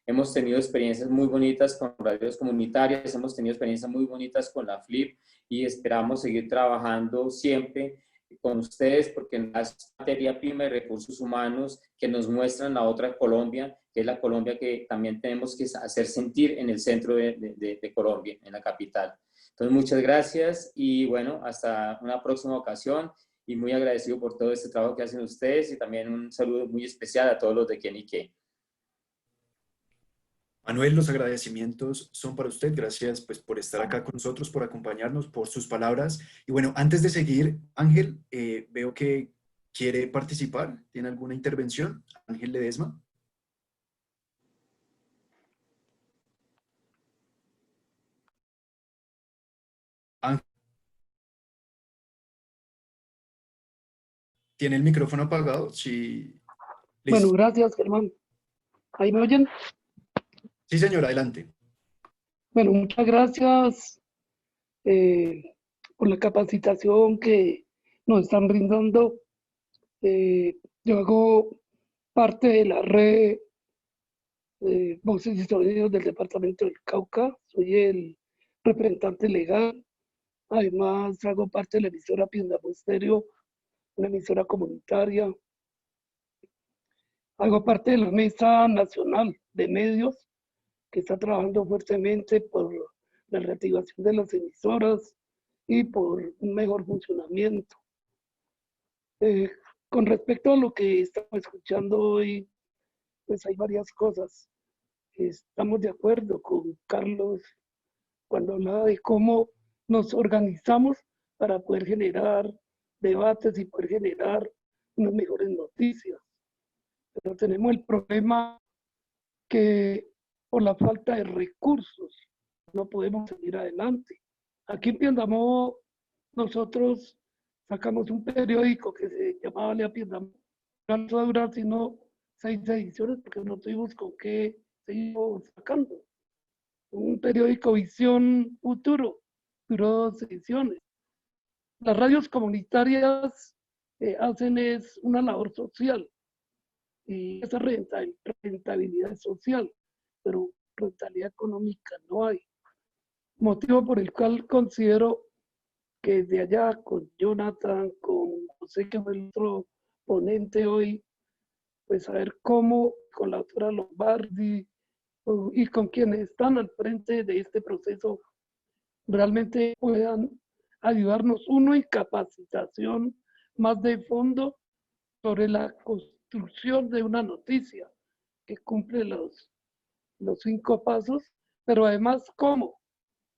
[SPEAKER 10] Hemos tenido experiencias muy bonitas con radios comunitarias, hemos tenido experiencias muy bonitas con la FLIP y esperamos seguir trabajando siempre con ustedes porque es materia prima y recursos humanos que nos muestran la otra Colombia, que es la Colombia que también tenemos que hacer sentir en el centro de Colombia, en la capital. Entonces, muchas gracias y bueno, hasta una próxima ocasión y muy agradecido por todo este trabajo que hacen ustedes y también un saludo muy especial a todos los de Quenique.
[SPEAKER 2] Manuel, los agradecimientos son para usted. Gracias pues, por estar acá con nosotros, por acompañarnos, por sus palabras. Y bueno, antes de seguir, Ángel, veo que quiere participar. ¿Tiene alguna intervención? Ángel Ledesma. Ángel. ¿Tiene el micrófono apagado? Sí.
[SPEAKER 11] Listo. Bueno, gracias, Germán. ¿Ahí me oyen?
[SPEAKER 2] Sí, señor, adelante.
[SPEAKER 11] Bueno, muchas gracias por la capacitación que nos están brindando Yo hago parte de la red Voces y Sonidos del Departamento del Cauca. Soy el representante legal. Además, hago parte de la emisora Piendamó Estéreo, una emisora comunitaria. Hago parte de la Mesa Nacional de Medios, que está trabajando fuertemente por la reactivación de las emisoras y por un mejor funcionamiento. Con respecto a lo que estamos escuchando hoy, pues hay varias cosas. Estamos de acuerdo con Carlos cuando hablaba de cómo nos organizamos para poder generar debates y poder generar unas mejores noticias. Pero tenemos el problema que por la falta de recursos no podemos seguir adelante. Aquí en Piendamó nosotros sacamos un periódico que se llamaba Lea Piendamó. No va a durar sino 6 ediciones porque no tuvimos con qué seguir sacando. Un periódico Visión Futuro duró 2 ediciones. Las radios comunitarias hacen es una labor social y esa rentabilidad es social, pero rentabilidad económica no hay. Motivo por el cual considero que desde allá con Jonathan, con José, que fue el otro ponente hoy, pues a ver cómo con la doctora Lombardi y con quienes están al frente de este proceso realmente puedan ayudarnos, uno, en capacitación más de fondo sobre la construcción de una noticia que cumple los 5 pasos, pero además cómo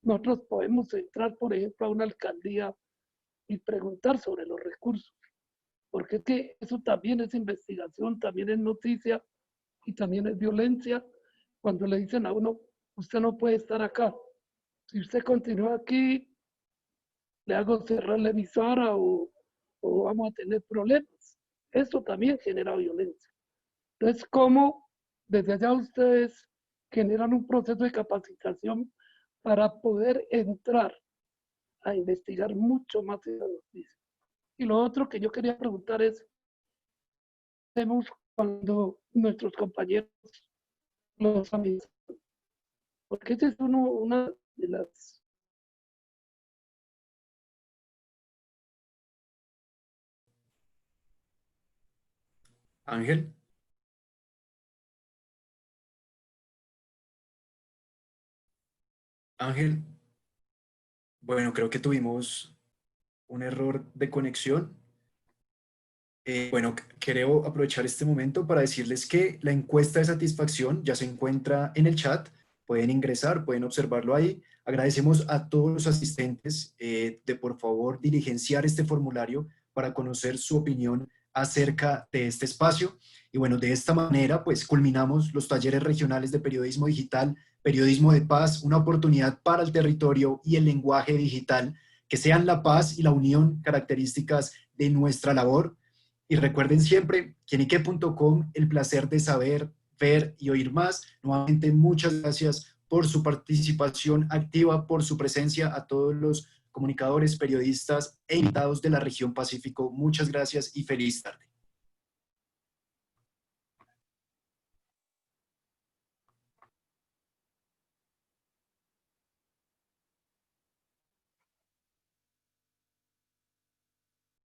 [SPEAKER 11] nosotros podemos entrar, por ejemplo, a una alcaldía y preguntar sobre los recursos, porque es que eso también es investigación, también es noticia y también es violencia cuando le dicen a uno, usted no puede estar acá. Si usted continúa aquí, le hago cerrar la emisora o vamos a tener problemas. Eso también genera violencia. Entonces, ¿cómo desde allá ustedes generan un proceso de capacitación para poder entrar a investigar mucho más esa noticia? Y lo otro que yo quería preguntar es, ¿qué hacemos cuando nuestros compañeros los amenazan? Porque esa es una de las...
[SPEAKER 2] Ángel. Ángel, bueno, creo que tuvimos un error de conexión. Bueno, quiero aprovechar este momento para decirles que la encuesta de satisfacción ya se encuentra en el chat. Pueden ingresar, pueden observarlo ahí. Agradecemos a todos los asistentes de por favor diligenciar este formulario para conocer su opinión acerca de este espacio. Y bueno, de esta manera pues culminamos los talleres regionales de periodismo digital, periodismo de paz, una oportunidad para el territorio y el lenguaje digital, que sean la paz y la unión características de nuestra labor. Y recuerden siempre, quienique.com, el placer de saber, ver y oír más. Nuevamente, muchas gracias por su participación activa, por su presencia, a todos los comunicadores, periodistas e invitados de la región Pacífico. Muchas gracias y feliz tarde.